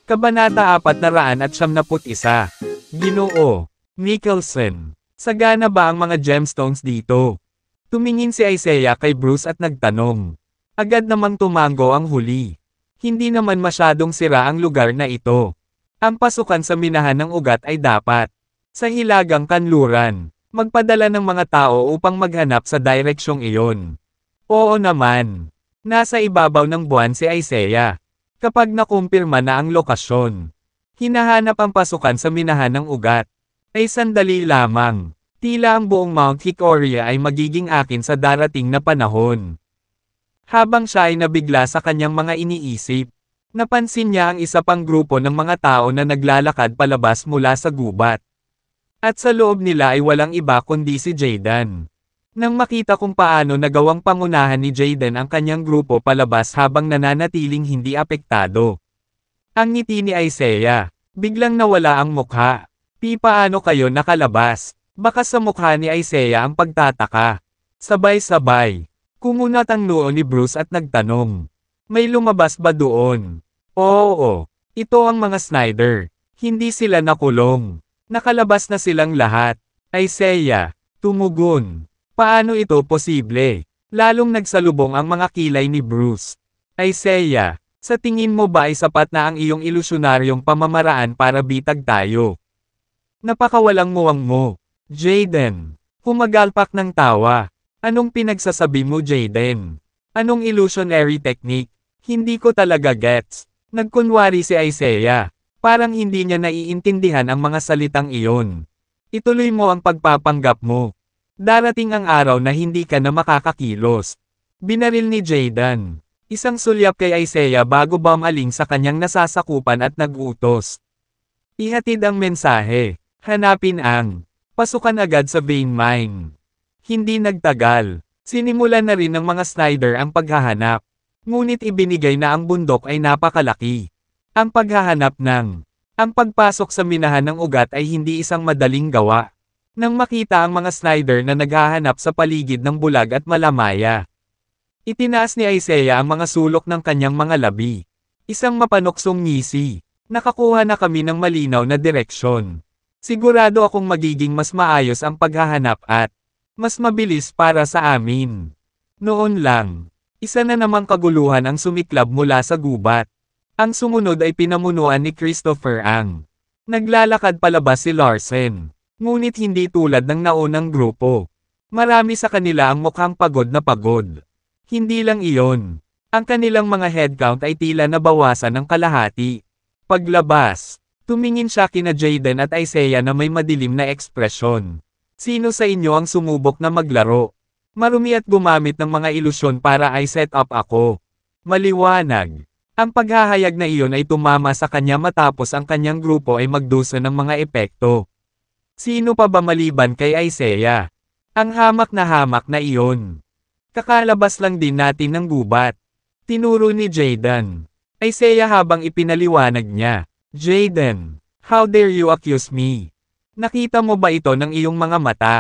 Kabanata 471. Ginoo Nicholson, sagana ba ang mga gemstones dito? Tumingin si Isaiah kay Bruce at nagtanong. Agad namang tumango ang huli. Hindi naman masyadong sira ang lugar na ito. Ang pasukan sa minahan ng ugat ay dapat, sa hilagang kanluran, magpadala ng mga tao upang maghanap sa direksyong iyon. Oo naman. Nasa ibabaw ng buwan si Isaiah. Kapag nakumpirma na ang lokasyon, hinahanap ang pasukan sa minahan ng ugat. Ay sandali lamang. Tila ang buong Mount Hickoria ay magiging akin sa darating na panahon. Habang siya ay nabigla sa kanyang mga iniisip, napansin niya ang isa pang grupo ng mga tao na naglalakad palabas mula sa gubat. At sa loob nila ay walang iba kundi si Jaden. Nang makita kung paano nagawang pangunahan ni Jaden ang kanyang grupo palabas habang nananatiling hindi apektado. Ang ngiti ni Isaiah, biglang nawala ang mukha. Paano kayo nakalabas? Baka sa mukha ni Isaiah ang pagtataka. Sabay-sabay. Kumunat ang noo ni Bruce at nagtanong. May lumabas ba doon? Oo. Ito ang mga Snyder. Hindi sila nakulong. Nakalabas na silang lahat. Isaiah, tumugon. Paano ito posible? Lalong nagsalubong ang mga kilay ni Bruce. Isaiah, sa tingin mo ba ay sapat na ang iyong ilusionaryong pamamaraan para bitag tayo? Napakawalang muwang mo. Jaden. Humagalpak ng tawa. Anong pinagsasabi mo, Jaden? Anong illusionary technique? Hindi ko talaga gets. Nagkunwari si Isaiah. Parang hindi niya naiintindihan ang mga salitang iyon. Ituloy mo ang pagpapanggap mo. Darating ang araw na hindi ka na makakakilos. Binaril ni Jaden. Isang sulyap kay Isaiah bago bumaling sa kanyang nasasakupan at nag-utos. Ihatid ang mensahe. Hanapin ang pasukan agad sa vein mine. Hindi nagtagal. Sinimulan na rin ng mga Snyder ang paghahanap. Ngunit ibinigay na ang bundok ay napakalaki. Ang paghahanap ang pagpasok sa minahan ng ugat ay hindi isang madaling gawa. Nang makita ang mga Snyder na naghahanap sa paligid ng bulag at malamaya, itinaas ni Isaiah ang mga sulok ng kanyang mga labi. Isang mapanuksong ngisi. Nakakuha na kami ng malinaw na direksyon. Sigurado akong magiging mas maayos ang paghahanap at mas mabilis para sa amin. Noon lang, isa na namang kaguluhan ang sumiklab mula sa gubat. Ang sumunod ay pinamunuan ni Christopher Ang. Naglalakad palabas si Larsen. Ngunit hindi tulad ng naunang grupo. Marami sa kanila ang mukhang pagod na pagod. Hindi lang iyon. Ang kanilang mga headcount ay tila nabawasan ng kalahati. Paglabas, tumingin siya kina Jaden at Isaiah na may madilim na ekspresyon. Sino sa inyo ang sumubok na maglaro? Marumi at gumamit ng mga ilusyon para ay set up ako. Maliwanag. Ang paghahayag na iyon ay tumama sa kanya matapos ang kanyang grupo ay magdusa ng mga epekto. Sino pa ba maliban kay Isaiah? Ang hamak na iyon. Kakalabas lang din natin ng gubat. Tinuro ni Jaden. Isaiah habang ipinaliwanag niya. Jaden, how dare you accuse me? Nakita mo ba ito ng iyong mga mata?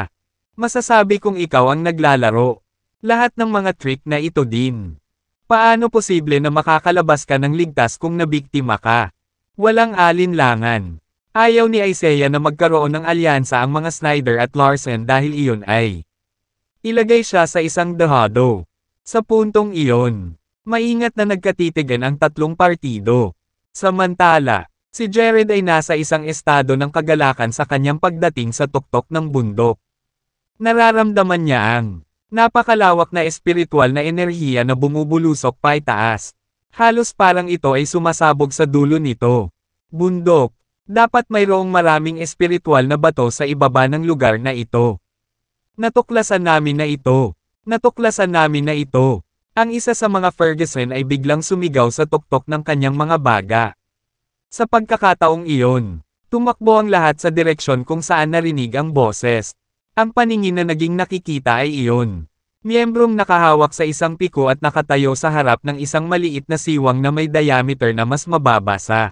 Masasabi kong ikaw ang naglalaro. Lahat ng mga trick na ito din. Paano posible na makakalabas ka ng ligtas kung nabiktima ka? Walang alinlangan. Ayaw ni Isaiah na magkaroon ng alyansa ang mga Snyder at Larsen dahil iyon ay ilagay siya sa isang dehado. Sa puntong iyon, maingat na nagkatitigan ang tatlong partido. Samantala, si Jared ay nasa isang estado ng kagalakan sa kanyang pagdating sa tuktok ng bundok. Nararamdaman niya ang napakalawak na espiritual na enerhiya na bumubulusok paitaas. Halos parang ito ay sumasabog sa dulo nito. Bundok. Dapat mayroong maraming espiritual na bato sa ibaba ng lugar na ito. Natuklasan namin na ito. Natuklasan namin na ito. Ang isa sa mga Ferguson ay biglang sumigaw sa tuktok ng kanyang mga baga. Sa pagkakataong iyon, tumakbo ang lahat sa direksyon kung saan narinig ang boses. Ang paningin na naging nakikita ay iyon. Miyembrong nakahawak sa isang piko at nakatayo sa harap ng isang maliit na siwang na may diameter na mas mababa sa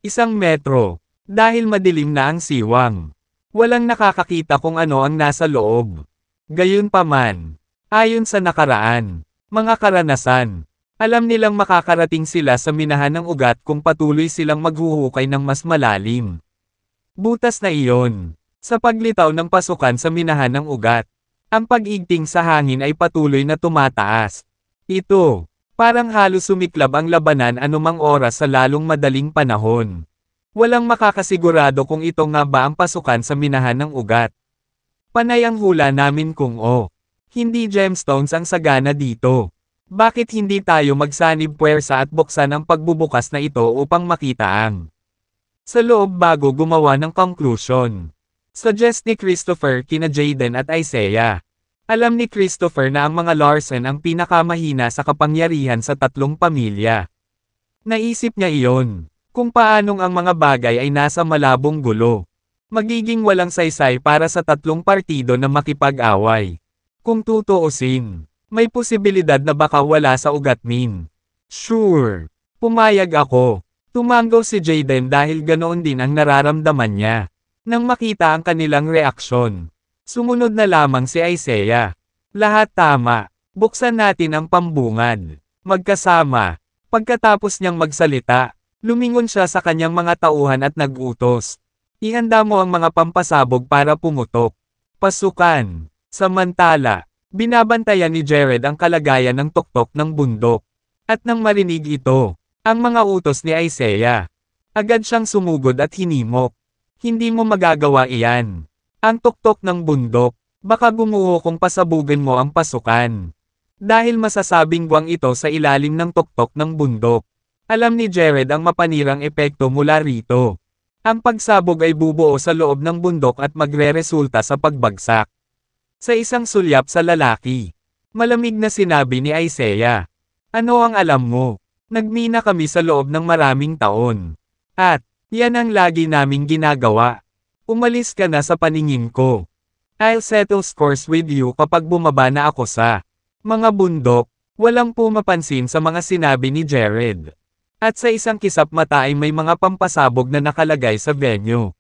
1 metro. Dahil madilim na ang siwang, walang nakakakita kung ano ang nasa loob. Gayunpaman, Ayon sa nakaraan, mga karanasan, alam nilang makakarating sila sa minahan ng ugat kung patuloy silang maghuhukay ng mas malalim. Butas na iyon. Sa paglitaw ng pasukan sa minahan ng ugat, ang pag-igting sa hangin ay patuloy na tumataas. Ito, parang halos sumiklab ang labanan anumang oras sa lalong madaling panahon. Walang makakasigurado kung ito nga ba ang pasukan sa minahan ng ugat. Panay ang hula namin kung hindi gemstones ang sagana dito. Bakit hindi tayo magsanib puwersa at buksan ang pagbubukas na ito upang makita ang sa loob bago gumawa ng conclusion? Suggest ni Christopher kina Jaden at Isaiah. Alam ni Christopher na ang mga Larsen ang pinakamahina sa kapangyarihan sa tatlong pamilya. Naisip niya iyon, kung paanong ang mga bagay ay nasa malabong gulo. Magiging walang saysay para sa tatlong partido na makipag-away. Kung tutuusin, may posibilidad na baka wala sa ugat min. Sure, pumayag ako. Tumanggaw si Jaden dahil ganoon din ang nararamdaman niya. Nang makita ang kanilang reaksyon, sumunod na lamang si Isaiah. Lahat tama, buksan natin ang pambungad. Magkasama, pagkatapos niyang magsalita, lumingon siya sa kanyang mga tauhan at nag-utos. Ihanda mo ang mga pampasabog para pumutok. Pasukan. Samantala, binabantayan ni Jared ang kalagayan ng tuktok ng bundok. At nang marinig ito, ang mga utos ni Isaiah, agad siyang sumugod at hinimok. Hindi mo magagawa iyan. Ang tuktok ng bundok, baka gumuho kung pasabugin mo ang pasukan. Dahil masasabing buwang ito sa ilalim ng tuktok ng bundok. Alam ni Jared ang mapanirang epekto mula rito. Ang pagsabog ay bubuo sa loob ng bundok at magre-resulta sa pagbagsak. Sa isang sulyap sa lalaki, malamig na sinabi ni Isaiah. Ano ang alam mo? Nagmina kami sa loob ng maraming taon. At, yan ang lagi naming ginagawa. Umalis ka na sa paningin ko. I'll settle scores with you kapag bumaba na ako sa mga bundok. Walang pumapansin sa mga sinabi ni Jared. At sa isang kisap mata ay may mga pampasabog na nakalagay sa venue.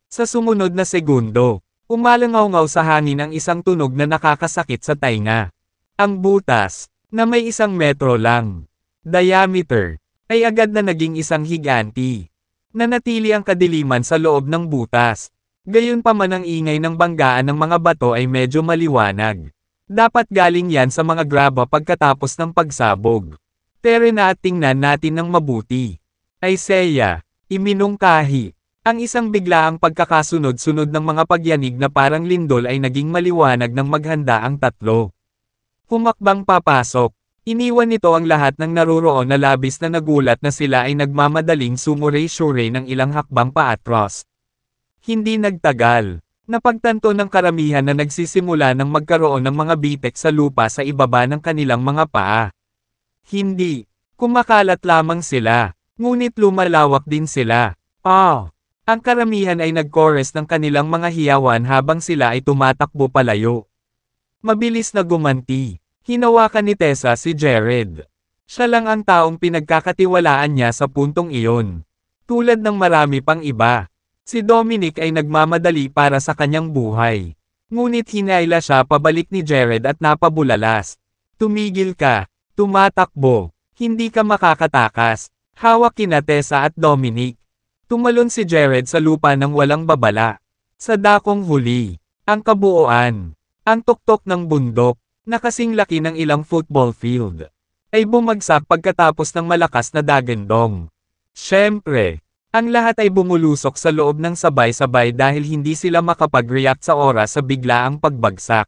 Sa sumunod na segundo, umalangaw-ngaw sa hangin ang isang tunog na nakakasakit sa tainga. Ang butas, na may 1 metro lang diameter, ay agad na naging isang higanti. Nanatili ang kadiliman sa loob ng butas. Gayunpaman ang ingay ng banggaan ng mga bato ay medyo maliwanag. Dapat galing yan sa mga graba pagkatapos ng pagsabog. Tere na at tingnan natin ng mabuti. Isaiah, iminungkahi. Ang isang biglaang pagkakasunod-sunod ng mga pagyanig na parang lindol ay naging maliwanag ng maghanda ang tatlo. Humakbang papasok. Iniwan nito ang lahat ng naruroon na labis na nagulat na sila ay nagmamadaling sumure-sure ng ilang hakbang paatros. Hindi nagtagal. Napagtanto ng karamihan na nagsisimula ng magkaroon ng mga bitek sa lupa sa ibaba ng kanilang mga paa. Hindi. Kumakalat lamang sila. Ngunit lumalawak din sila. Ang karamihan ay nag-chorus ng kanilang mga hiyawan habang sila ay tumatakbo palayo. Mabilis na gumanti. Hinawakan ni Tessa si Jared. Siya lang ang taong pinagkakatiwalaan niya sa puntong iyon. Tulad ng marami pang iba, si Dominic ay nagmamadali para sa kanyang buhay. Ngunit hinayla siya pabalik ni Jared at napabulalas. Tumigil ka, tumatakbo, hindi ka makakatakas. Hawak kina Tessa at Dominic. Tumalon si Jared sa lupa ng walang babala. Sa dakong huli, ang kabuuan, ang tuktok ng bundok, na kasing laki ng ilang football field, ay bumagsak pagkatapos ng malakas na dagandong. Siyempre, ang lahat ay bumulusok sa loob ng sabay-sabay dahil hindi sila makapag-react sa oras sa biglaang pagbagsak.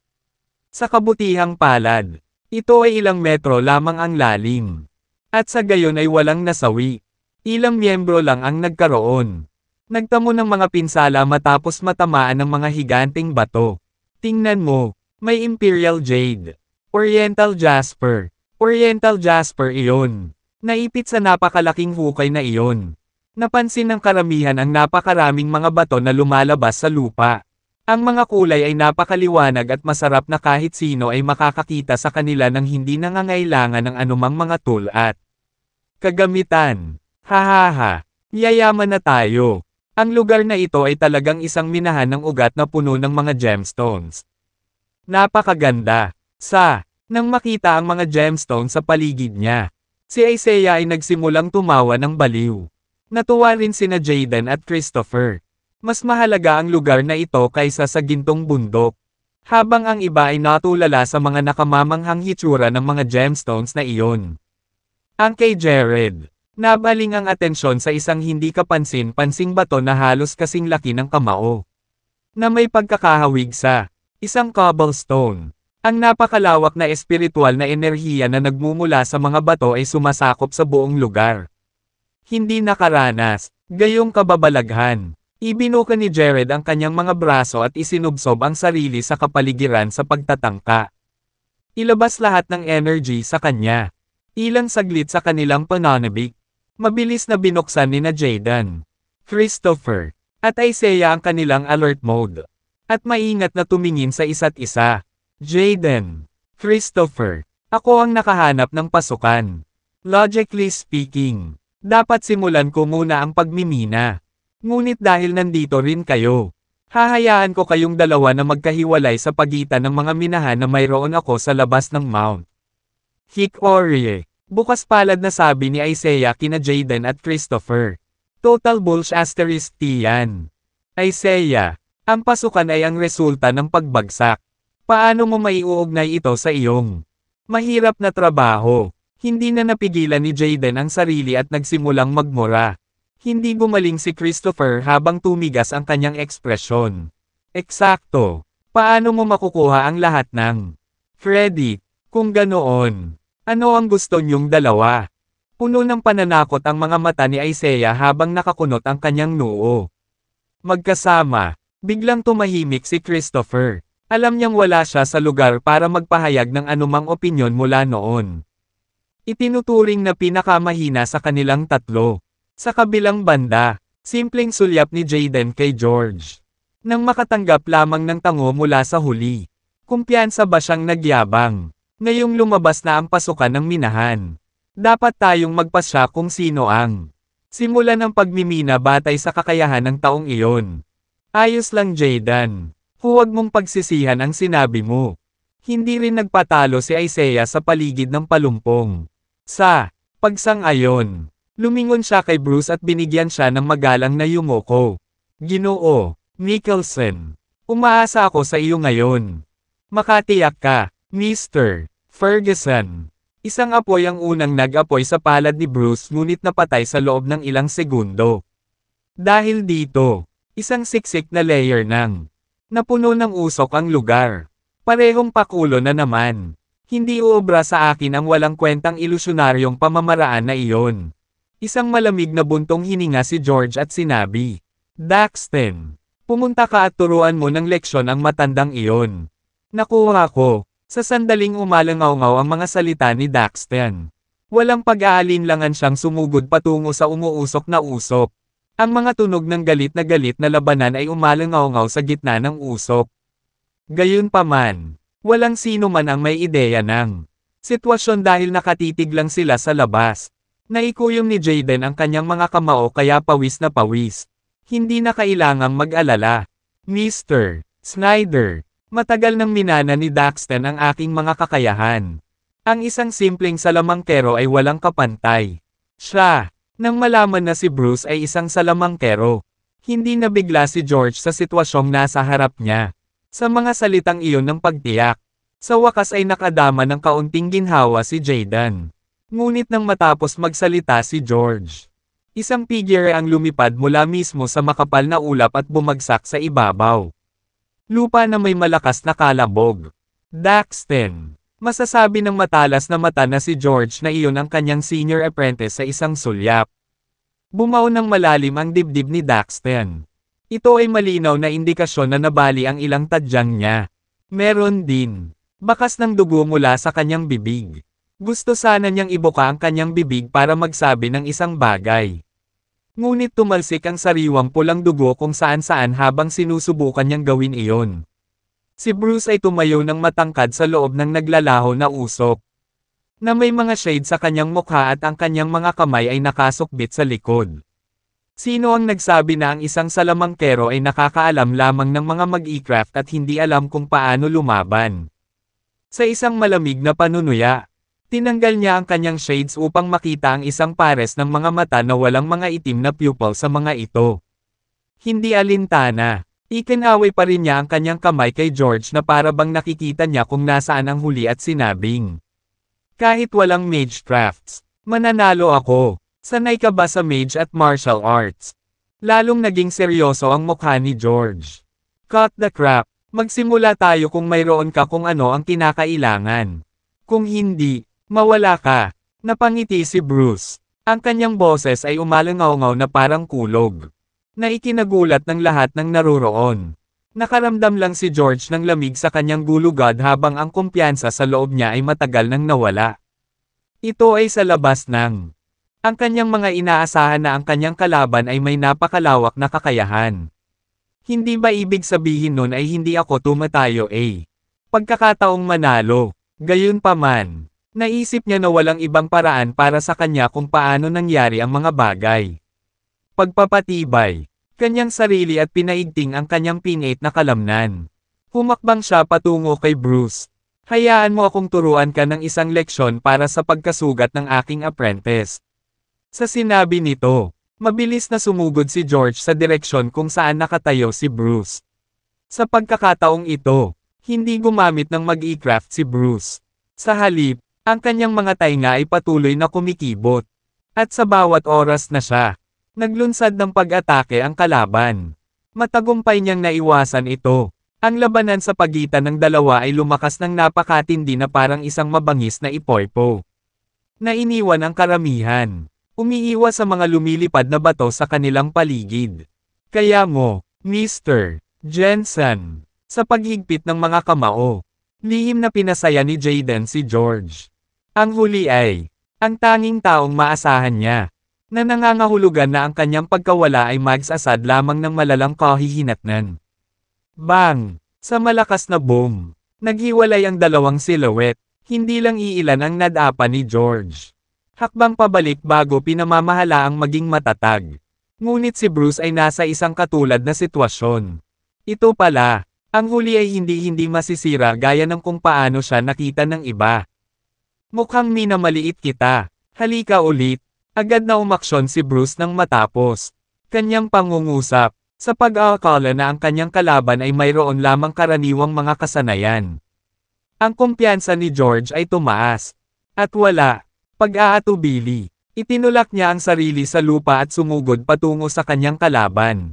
Sa kabutihang palad, ito ay ilang metro lamang ang lalim. At sa gayon ay walang nasawi. Ilang miyembro lang ang nagkaroon. Nagtamo ng mga pinsala matapos matamaan ng mga higanteng bato. Tingnan mo. May Imperial Jade. Oriental Jasper. Oriental Jasper iyon. Naipit sa napakalaking hukay na iyon. Napansin ng karamihan ang napakaraming mga bato na lumalabas sa lupa. Ang mga kulay ay napakaliwanag at masarap na kahit sino ay makakakita sa kanila nang hindi nangangailangan ng anumang mga tool at kagamitan. Hahaha. Yayaman na tayo. Ang lugar na ito ay talagang isang minahan ng ugat na puno ng mga gemstones. Napakaganda. Nang makita ang mga gemstone sa paligid niya, si Isaiah ay nagsimulang tumawa ng baliw. Natuwa rin sina Jaden at Christopher. Mas mahalaga ang lugar na ito kaysa sa gintong bundok. Habang ang iba ay natulala sa mga nakamamanghang hitsura ng mga gemstones na iyon. Ang kay Jared, nabaling ang atensyon sa isang hindi kapansin-pansing bato na halos kasing laki ng kamao. Na may pagkakahawig sa isang cobblestone. Ang napakalawak na espiritual na enerhiya na nagmumula sa mga bato ay sumasakop sa buong lugar. Hindi nakaranas, gayong kababalaghan. Ibinuka ni Jared ang kanyang mga braso at isinubsob ang sarili sa kapaligiran sa pagtatangka. Ilabas lahat ng energy sa kanya. Ilang saglit sa kanilang pananabik. Mabilis na binuksan ni na Jaden, Christopher, at Isaiah ang kanilang alert mode. At maingat na tumingin sa isa't isa. Jaden, Christopher, ako ang nakahanap ng pasukan. Logically speaking, dapat simulan ko muna ang pagmimina. Ngunit dahil nandito rin kayo, hahayaan ko kayong dalawa na magkahiwalay sa pagitan ng mga minahan na mayroon ako sa labas ng Mount Hickory. Bukas palad na sabi ni Isaiah kina Jaden at Christopher. Total bullshit yan. Isaiah, ang pasukan ay ang resulta ng pagbagsak. Paano mo maiuugnay ito sa iyong mahirap na trabaho? Hindi na napigilan ni Jaden ang sarili at nagsimulang magmura. Hindi gumaling si Christopher habang tumigas ang kanyang ekspresyon. Eksakto. Paano mo makukuha ang lahat ng Freddy? Kung ganoon, ano ang gusto niyong dalawa? Puno ng pananakot ang mga mata ni Isaiah habang nakakunot ang kanyang noo. Magkasama, biglang tumahimik si Christopher. Alam niyang wala siya sa lugar para magpahayag ng anumang opinyon mula noon. Itinuturing na pinakamahina sa kanilang tatlo. Sa kabilang banda, simpleng sulyap ni Jaden kay George. Nang makatanggap lamang ng tango mula sa huli. Kumpiyansa ba siyang nagyabang? Ngayong lumabas na ang pasukan ng minahan. Dapat tayong magpasya kung sino ang simula ng pagmimina batay sa kakayahan ng taong iyon. Ayos lang Jaden. Huwag mong pagsisihan ang sinabi mo. Hindi rin nagpatalo si Isaiah sa paligid ng palumpong. Sa pagsang-ayon, lumingon siya kay Bruce at binigyan siya ng magalang na yumoko. Ginoo, Nicholson, umaasa ako sa iyo ngayon. Makatiyak ka, Mr. Ferguson. Isang apoy ang unang nag-apoy sa palad ni Bruce ngunit napatay sa loob ng ilang segundo. Dahil dito, isang siksik na layer ng napuno ng usok ang lugar. Parehong pakulo na naman. Hindi uobra sa akin ang walang kwentang ilusyonaryong pamamaraan na iyon. Isang malamig na buntong hininga si George at sinabi, Daxton, pumunta ka at turuan mo ng leksyon ang matandang iyon. Nakuha ko. Sa sandaling umalangaw-ngaw ang mga salita ni Daxton. Walang pag-aalinlangan siyang sumugod patungo sa umuusok na usok. Ang mga tunog ng galit na labanan ay umalangaw-ngaw sa gitna ng usok. Gayunpaman, walang sino man ang may ideya ng sitwasyon dahil nakatitig lang sila sa labas. Naikuyom ni Jaden ang kanyang mga kamao kaya pawis na pawis. Hindi na kailangang mag-alala. Mr. Snyder, matagal nang minana ni Daxton ang aking mga kakayahan. Ang isang simpleng salamangkero ay walang kapantay. Siya. Nang malaman na si Bruce ay isang salamangkero, hindi nabigla si George sa sitwasyong nasa harap niya. Sa mga salitang iyon ng pagtiyak, sa wakas ay nakadama ng kaunting ginhawa si Jaden. Ngunit nang matapos magsalita si George, isang figure ang lumipad mula mismo sa makapal na ulap at bumagsak sa ibabaw. Lupa na may malakas na kalabog. Daxton. Masasabi ng matalas na mata na si George na iyon ang kanyang senior apprentice sa isang sulyap. Bumaw ng malalim ang dibdib ni Daxton. Ito ay malinaw na indikasyon na nabali ang ilang tadyang niya. Meron din bakas ng dugo mula sa kanyang bibig. Gusto sana niyang ibuka ang kanyang bibig para magsabi ng isang bagay. Ngunit tumalsik ang sariwang pulang dugo kung saan-saan habang sinusubukan niyang gawin iyon. Si Bruce ay tumayo ng matangkad sa loob ng naglalaho na usok. Na may mga shade sa kanyang mukha at ang kanyang mga kamay ay nakasukbit sa likod. Sino ang nagsabi na ang isang salamangkero ay nakakaalam lamang ng mga mag-e-craft at hindi alam kung paano lumaban? Sa isang malamig na panunuya, tinanggal niya ang kanyang shades upang makita ang isang pares ng mga mata na walang mga itim na pupil sa mga ito. Hindi alintana. Ikinaway pa rin niya ang kanyang kamay kay George na para bang nakikita niya kung nasaan ang huli at sinabing, "Kahit walang magecrafts, mananalo ako. Sanay ka ba sa mage at martial arts?" Lalong naging seryoso ang mukha ni George. "Cut the crap. Magsimula tayo kung mayroon ka kung ano ang kinakailangan. Kung hindi, mawala ka." Napangiti si Bruce. Ang kanyang boses ay umalangaw-ngaw na parang kulog, na ikinagulat ng lahat ng naroroon. Nakaramdam lang si George ng lamig sa kanyang gulugad habang ang kumpiyansa sa loob niya ay matagal nang nawala. Ito ay sa labas ng ang kanyang mga inaasahan na ang kanyang kalaban ay may napakalawak na kakayahan. Hindi ba ibig sabihin nun ay hindi ako tumatayo pagkakataong manalo? Gayunpaman, naisip niya na walang ibang paraan para sa kanya kung paano nangyari ang mga bagay. Pagpapatibay, kanyang sarili at pinaigting ang kanyang pinate na kalamnan. Humakbang siya patungo kay Bruce. "Hayaan mo akong turuan ka ng isang leksyon para sa pagkasugat ng aking apprentice." Sa sinabi nito, mabilis na sumugod si George sa direksyon kung saan nakatayo si Bruce. Sa pagkakataong ito, hindi gumamit ng mag-e-craft si Bruce. Sa halip, ang kanyang mga tainga ay patuloy na kumikibot. At sa bawat oras na siya naglunsad ng pag-atake ang kalaban, matagumpay niyang naiwasan ito. Ang labanan sa pagitan ng dalawa ay lumakas ng napakatindi na parang isang mabangis na ipoypo na iniwan ang karamihan. Umiiwas sa mga lumilipad na bato sa kanilang paligid. Kaya mo, Mr. Jensen, sa paghigpit ng mga kamao, lihim na pinasaya ni Jaden si George. Ang huli ay ang tanging taong maasahan niya, na nangangahulugan na ang kanyang pagkawala ay magsasad lamang ng malalang kahihinatnan. Bang! Sa malakas na boom, naghiwalay ang dalawang silhouette, hindi lang iilan ang nadapa ni George. Hakbang pabalik bago pinamamahala ang maging matatag. Ngunit si Bruce ay nasa isang katulad na sitwasyon. Ito pala, ang huli ay hindi masisira gaya ng kung paano siya nakita ng iba. "Mukhang minamaliit kita. Halika ulit." Agad na umaksyon si Bruce nang matapos kanyang pangungusap, sa pag-aakala na ang kanyang kalaban ay mayroon lamang karaniwang mga kasanayan. Ang kumpiyansa ni George ay tumaas. At wala pag-aatubili, itinulak niya ang sarili sa lupa at sumugod patungo sa kanyang kalaban.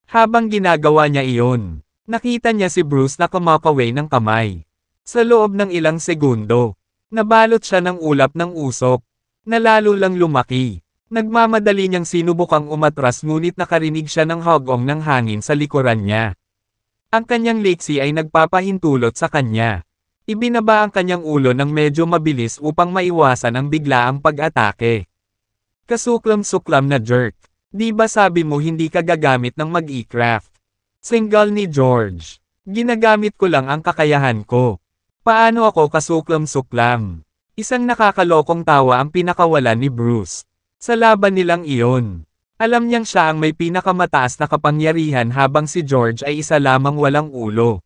Habang ginagawa niya iyon, nakita niya si Bruce na kumakaway ng kamay. Sa loob ng ilang segundo, nabalot siya ng ulap ng usok, na lalo lang lumaki. Nagmamadali niyang sinubukang umatras ngunit nakarinig siya ng hagong ng hangin sa likuran niya. Ang kanyang leksi ay nagpapahintulot sa kanya. Ibinaba ang kanyang ulo ng medyo mabilis upang maiwasan ang biglaang pag-atake. Kasuklam-suklam na jerk. "Di ba sabi mo hindi ka gagamit ng mag-e-craft?" Singgal ni George. "Ginagamit ko lang ang kakayahan ko. Paano ako kasuklam-suklam?" Isang nakakalokong tawa ang pinakawalan ni Bruce. Sa laban nilang iyon, alam niyang siya ang may pinakamataas na kapangyarihan habang si George ay isa lamang walang ulo.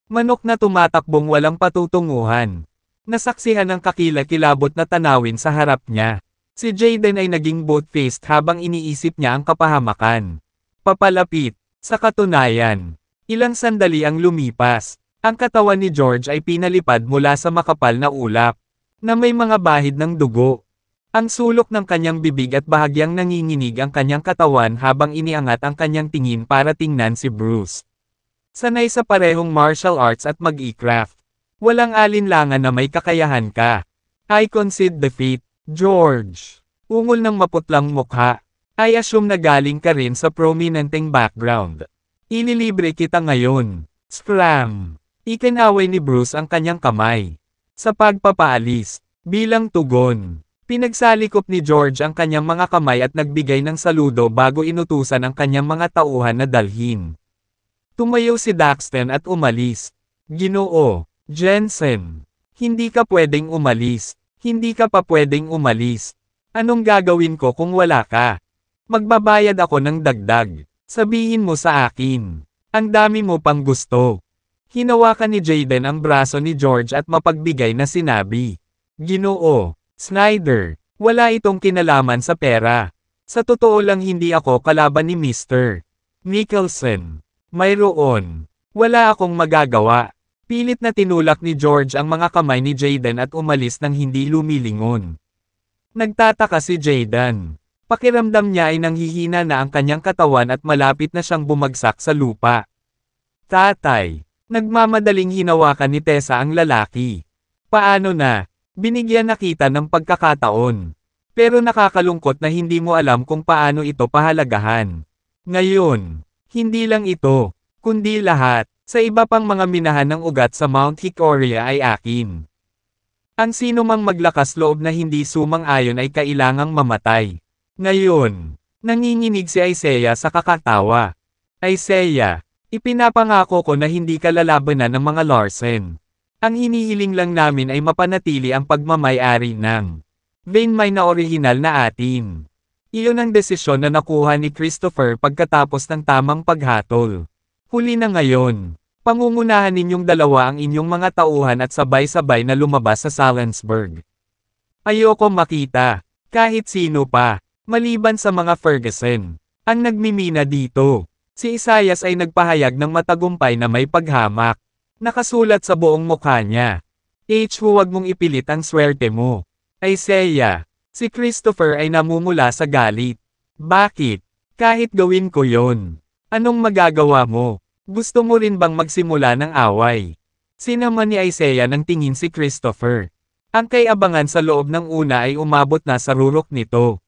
Manok na tumatakbong walang patutunguhan. Nasaksihan ng kakilakilabot na tanawin sa harap niya. Si Jaden ay naging boat-faced habang iniisip niya ang kapahamakan. Papalapit. Sa katunayan, ilang sandali ang lumipas. Ang katawan ni George ay pinalipad mula sa makapal na ulap, na may mga bahid ng dugo. Ang sulok ng kanyang bibig at bahagyang nanginginig ang kanyang katawan habang iniangat ang kanyang tingin para tingnan si Bruce. Sanay sa parehong martial arts at mag-e-craft. Walang alinlangan na may kakayahan ka. "I concede defeat, George." Ungol ng maputlang mukha. "I assume na galing ka rin sa prominenteng background. Ililibre kita ngayon." Scram! Ikinaway ni Bruce ang kanyang kamay. Sa pagpapaalis, bilang tugon, pinagsalikop ni George ang kanyang mga kamay at nagbigay ng saludo bago inutusan ang kanyang mga tauhan na dalhin. Tumayo si Daxton at umalis. "Ginoo Jensen, hindi ka pwedeng umalis. Hindi ka pa pwedeng umalis. Anong gagawin ko kung wala ka? Magbabayad ako ng dagdag. Sabihin mo sa akin. Ang dami mo pang gusto." Hinawakan ni Jaden ang braso ni George at mapagbigay na sinabi. Ginoo, Snyder, wala itong kinalaman sa pera. Sa totoo lang hindi ako kalaban ni Mr. Nicholson. Mayroon. Wala akong magagawa. Pilit na tinulak ni George ang mga kamay ni Jaden at umalis nang hindi lumilingon. Nagtataka si Jaden. Pakiramdam niya ay nanghihina na ang kanyang katawan at malapit na siyang bumagsak sa lupa. Tatay. Nagmamadaling hinawakan ni Tessa ang lalaki. Paano na? Binigyan na kita ng pagkakataon. Pero nakakalungkot na hindi mo alam kung paano ito pahalagahan. Ngayon, hindi lang ito, kundi lahat, sa iba pang mga minahan ng ugat sa Mount Hickoria ay akin. Ang sino mang maglakas loob na hindi sumang-ayon ay kailangang mamatay. Ngayon, nanginginig si Isaiah sa kakatawa. Isaiah, ipinapangako ko na hindi ka lalabanan ng mga Larsen. Ang hinihiling lang namin ay mapanatili ang pagmamay-ari ng vein mine na orihinal na atin. Iyon ang desisyon na nakuha ni Christopher pagkatapos ng tamang paghatol. Huli na ngayon, pangungunahan ninyong dalawa ang inyong mga tauhan at sabay-sabay na lumabas sa Salensburg. Ayoko makita, kahit sino pa, maliban sa mga Ferguson, ang nagmimina dito. Si Isaias ay nagpahayag ng matagumpay na may paghamak. Nakasulat sa buong mukha niya. Huwag mong ipilit ang swerte mo. Isaiah, si Christopher ay namumula sa galit. Bakit? Kahit gawin ko yon. Anong magagawa mo? Gusto mo rin bang magsimula ng away? Sinaman ni Isaiah nang tingin si Christopher. Ang kay-abangan sa loob ng una ay umabot na sa rurok nito.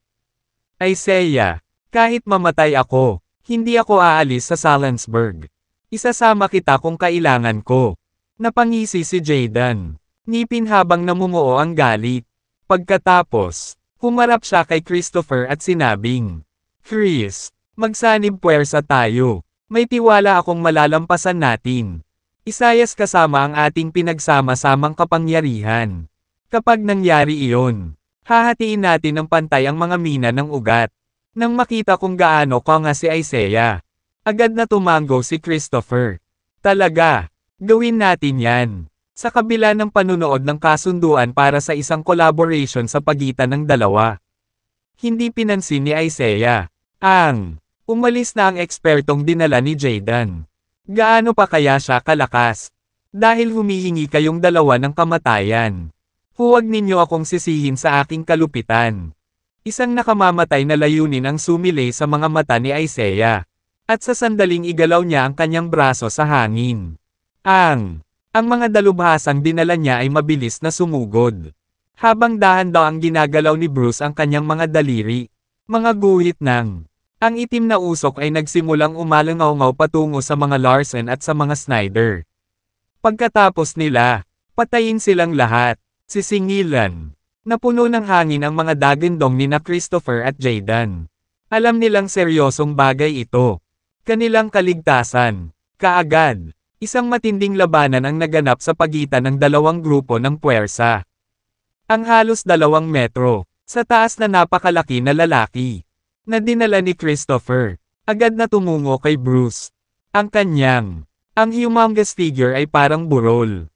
Isaiah, kahit mamatay ako, hindi ako aalis sa Salensburg. Isasama kita kung kailangan ko. Napangisi si Jaden. Ngipin habang namumuo ang galit. Pagkatapos, humarap siya kay Christopher at sinabing, Chris, magsanib puwersa tayo. May tiwala akong malalampasan natin. Isayas kasama ang ating pinagsama-samang kapangyarihan. Kapag nangyari iyon, hahatiin natin ng pantay ang mga mina ng ugat. Nang makita kung gaano ka nga si Isaiah, agad na tumango si Christopher. Talaga, gawin natin yan. Sa kabila ng panunood ng kasunduan para sa isang collaboration sa pagitan ng dalawa. Hindi pinansin ni Isaiah. Umalis na ang ekspertong dinala ni Jaden. Gaano pa kaya siya kalakas? Dahil humihingi kayong dalawa ng kamatayan. Huwag ninyo akong sisihin sa aking kalupitan. Isang nakamamatay na layunin ang sumilay sa mga mata ni Isaiah. At sa sandaling igalaw niya ang kanyang braso sa hangin. Ang mga dalubhasang dinala niya ay mabilis na sumugod. Habang dahan-daang ginagalaw ni Bruce ang kanyang mga daliri. Mga guhit ng ang itim na usok ay nagsimulang umalangaw-ngaw patungo sa mga Larsen at sa mga Snyder. Pagkatapos nila, patayin silang lahat, sisingilan. Napuno ng hangin ang mga dagandong ni na Christopher at Jaden. Alam nilang seryosong bagay ito. Kanilang kaligtasan. Kaagad, isang matinding labanan ang naganap sa pagitan ng dalawang grupo ng puwersa. Ang halos 2 metro, sa taas na napakalaki na lalaki, na dinala ni Christopher, agad na tumungo kay Bruce. Ang humongous figure ay parang burol.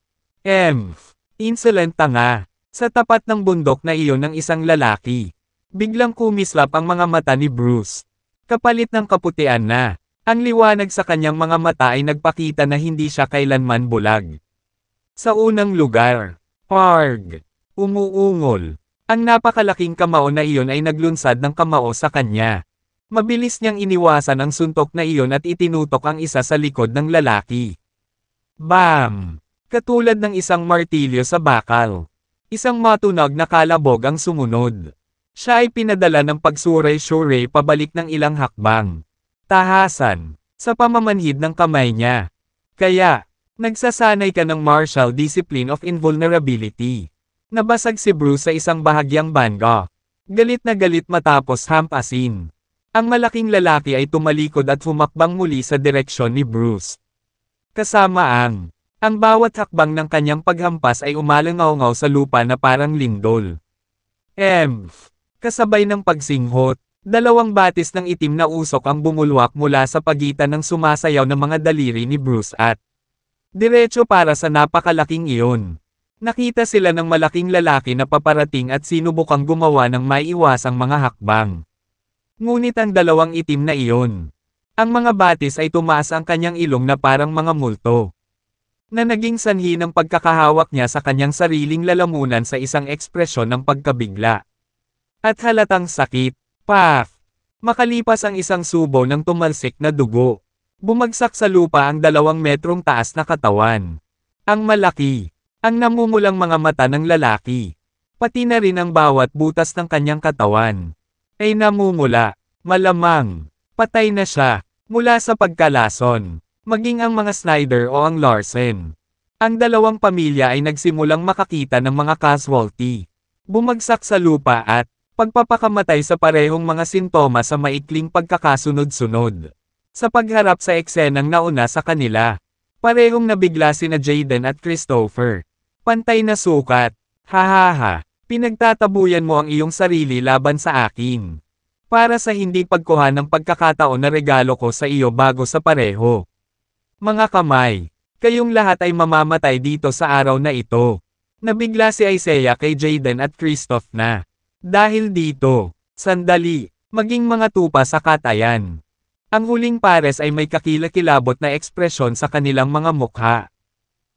Insolent tanga. Sa tapat ng bundok na iyon ng isang lalaki. Biglang kumislap ang mga mata ni Bruce. Kapalit ng kaputian na. Ang liwanag sa kanyang mga mata ay nagpakita na hindi siya kailanman bulag. Sa unang lugar, umuungol. Ang napakalaking kamao na iyon ay naglunsad ng kamao sa kanya. Mabilis niyang iniwasan ang suntok na iyon at itinutok ang isa sa likod ng lalaki. Bam! Katulad ng isang martilyo sa bakal. Isang matunog na kalabog ang sumunod. Siya ay pinadala ng pagsuray-suray pabalik ng ilang hakbang. Tahasan, sa pamamanhid ng kamay niya. Kaya, nagsasanay ka ng martial discipline of invulnerability. Nabasag si Bruce sa isang bahagyang banga. Galit na galit matapos hampasin. Ang malaking lalaki ay tumalikod at humakbang muli sa direksyon ni Bruce. Kasama ang bawat hakbang ng kanyang paghampas ay umalangaw-ngaw sa lupa na parang lindol. Kasabay ng pagsinghot, 2 batis ng itim na usok ang bumulwak mula sa pagitan ng sumasayaw na mga daliri ni Bruce at Diretso para sa napakalaking iyon. Nakita sila ng malaking lalaki na paparating at sinubukang gumawa ng maiiwasang mga hakbang. Ngunit ang dalawang itim na iyon. Ang mga batis ay tumaas ang kanyang ilong na parang mga multo. Na naging sanhi ng pagkakahawak niya sa kanyang sariling lalamunan sa isang ekspresyon ng pagkabigla. At halatang sakit. Paf! Makalipas ang isang subo ng tumalsik na dugo. Bumagsak sa lupa ang 2 metrong taas na katawan. Ang malaki. Ang namumulang mga mata ng lalaki. Pati na rin ang bawat butas ng kanyang katawan. Ay namumula. Malamang. Patay na siya. Mula sa pagkalason. Maging ang mga Snyder o ang Larsen. Ang dalawang pamilya ay nagsimulang makakita ng mga casualty. Bumagsak sa lupa at pagpapakamatay sa parehong mga sintomas sa maikling pagkakasunod-sunod. Sa pagharap sa eksenang nauna sa kanila. Parehong nabigla sina Jaden at Christopher. Pantay na sukat. Hahaha. Pinagtatabuyan mo ang iyong sarili laban sa akin. Para sa hindi pagkuha ng pagkakataon na regalo ko sa iyo bago sa pareho. Mga kamay. Kayong lahat ay mamamatay dito sa araw na ito. Nabigla si Isaiah kay Jaden at Christoph na. Dahil dito. Sandali. Maging mga tupa sa katayan. Ang huling pares ay may kakilakilabot na ekspresyon sa kanilang mga mukha.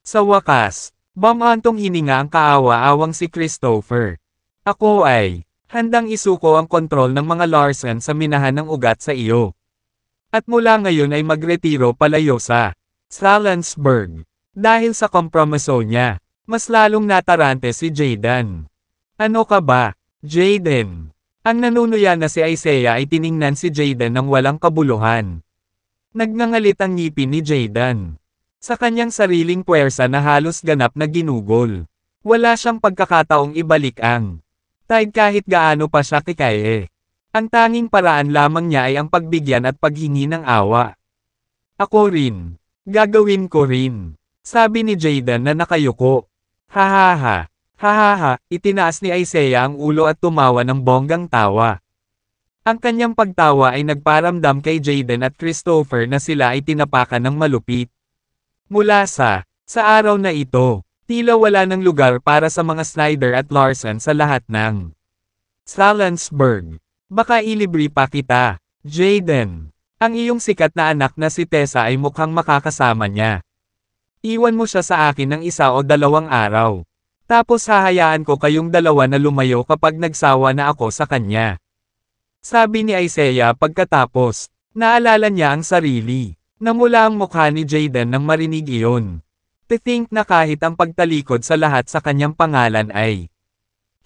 Sa wakas, bamantong hininga ang kaawa-awang si Christopher. Ako ay handang isuko ang kontrol ng mga Larsen sa minahan ng ugat sa iyo. At mula ngayon ay magretiro palayo sa Sallensburg. Dahil sa kompromiso niya, mas lalong natarante si Jaden. Ano ka ba, Jaden? Ang nanunuya na si Isaiah ay tiningnan si Jaden ng walang kabuluhan. Nagngangalit ang ngipin ni Jaden. Sa kanyang sariling puwersa na halos ganap na ginugol. Wala siyang pagkakataong ibalik ang tide kahit gaano pa siya kikaye. Ang tanging paraan lamang niya ay ang pagbigyan at paghingi ng awa. Ako rin. Gagawin ko rin. Sabi ni Jaden na nakayuko. Hahaha. Hahaha, itinaas ni Isaiah ang ulo at tumawa ng bonggang tawa. Ang kanyang pagtawa ay nagparamdam kay Jaden at Christopher na sila ay tinapakan ng malupit. Mula sa araw na ito, tila wala ng lugar para sa mga Snyder at Larsen sa lahat ng Sallensburg. Baka ilibre pa kita, Jaden. Ang iyong sikat na anak na si Tessa ay mukhang makakasama niya. Iwan mo siya sa akin ng 1 o 2 araw. Tapos hahayaan ko kayong dalawa na lumayo kapag nagsawa na ako sa kanya. Sabi ni Isaiah pagkatapos, naalala niya ang sarili. Namula ang mukha ni Jaden nang marinig iyon. To think na kahit ang pagtalikod sa lahat sa kanyang pangalan ay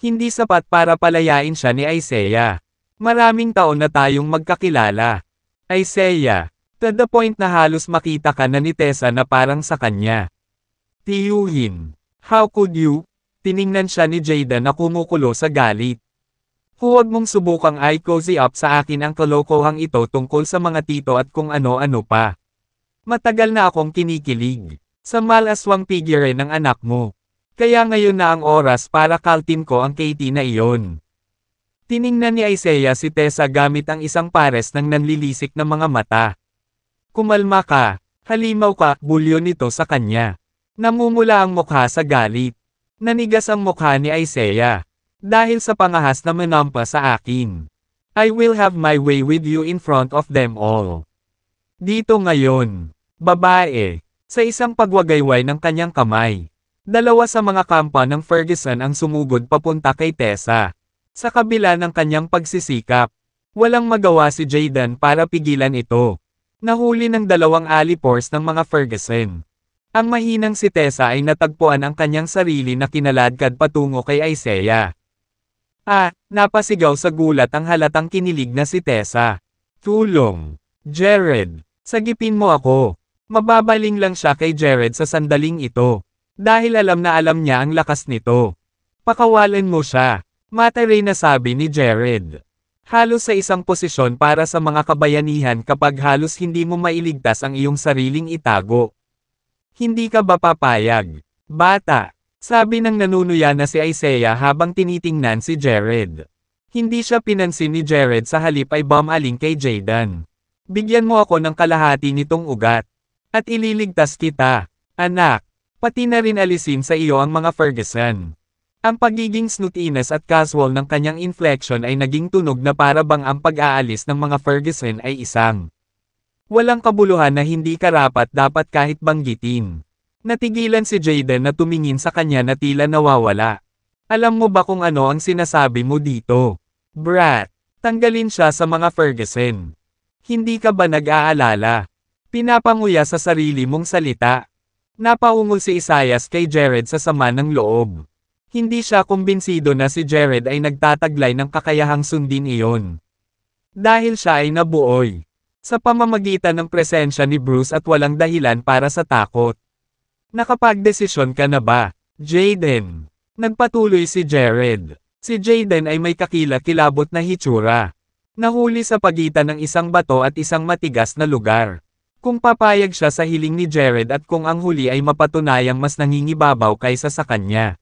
hindi sapat para palayain siya ni Isaiah. Maraming taon na tayong magkakilala. Isaiah, to the point na halos makita ka na ni Tessa na parang sa kanya. Tiyuhin. How could you? Tiningnan siya ni Jaden na kumukulo sa galit. Huwag mong subukang i-cozy up sa akin ang kalokohang ito tungkol sa mga tito at kung ano-ano pa. Matagal na akong kinikilig sa malaswang figure ng anak mo. Kaya ngayon na ang oras para kaltin ko ang Katie na iyon. Tiningnan ni Isaiah si Tessa gamit ang isang pares ng nanlilisik na mga mata. Kumalma ka, halimaw ka, bulyo nito sa kanya. Namumula ang mukha sa galit. Nanigas ang mukha ni Isaiah. Dahil sa pangahas na manampa sa akin. I will have my way with you in front of them all. Dito ngayon. Babae. Sa isang pagwagayway ng kanyang kamay. 2 sa mga kampa ng Ferguson ang sumugod papunta kay Tessa. Sa kabila ng kanyang pagsisikap. Walang magawa si Jaden para pigilan ito. Nahuli ng 2 alipors ng mga Ferguson. Ang mahinang si Tessa ay natagpuan ang kanyang sarili na kinaladkad patungo kay Isaiah. Napasigaw sa gulat ang halatang kinilig na si Tessa. Tulong! Jared! Sagipin mo ako! Mababaling lang siya kay Jared sa sandaling ito. Dahil alam niya ang lakas nito. Pakawalan mo siya. Materay na sabi ni Jared. Halos sa isang posisyon para sa mga kabayanihan kapag halos hindi mo mailigtas ang iyong sariling itago. Hindi ka ba papayag? Bata, sabi ng nanunuya na si Isaiah habang tinitingnan si Jared. Hindi siya pinansin ni Jared sa halip ay bumaling kay Jaden. Bigyan mo ako ng kalahati nitong ugat. At ililigtas kita. Anak, pati na rin alisin sa iyo ang mga Ferguson. Ang pagiging snootiness at casual ng kanyang inflection ay naging tunog na para bang ang pag-aalis ng mga Ferguson ay isang walang kabuluhan na hindi karapat dapat kahit banggitin. Natigilan si Jaden na tumingin sa kanya na tila nawawala. Alam mo ba kung ano ang sinasabi mo dito? Brat, tanggalin siya sa mga Ferguson. Hindi ka ba nag-aalala? Pinapanguya sa sarili mong salita. Napaungol si Isaias kay Jared sa sama ng loob. Hindi siya kumbinsido na si Jared ay nagtataglay ng kakayahang sundin iyon. Dahil siya ay nabuoy sa pamamagitan ng presensya ni Bruce at walang dahilan para sa takot. Nakapagdesisyon ka na ba, Jaden? Nagpatuloy si Jared. Si Jaden ay may kakilakilabot na hitsura. Nahuli sa pagitan ng isang bato at isang matigas na lugar. Kung papayag siya sa hiling ni Jared at kung ang huli ay mapatunayang mas nangingibabaw kaysa sa kanya.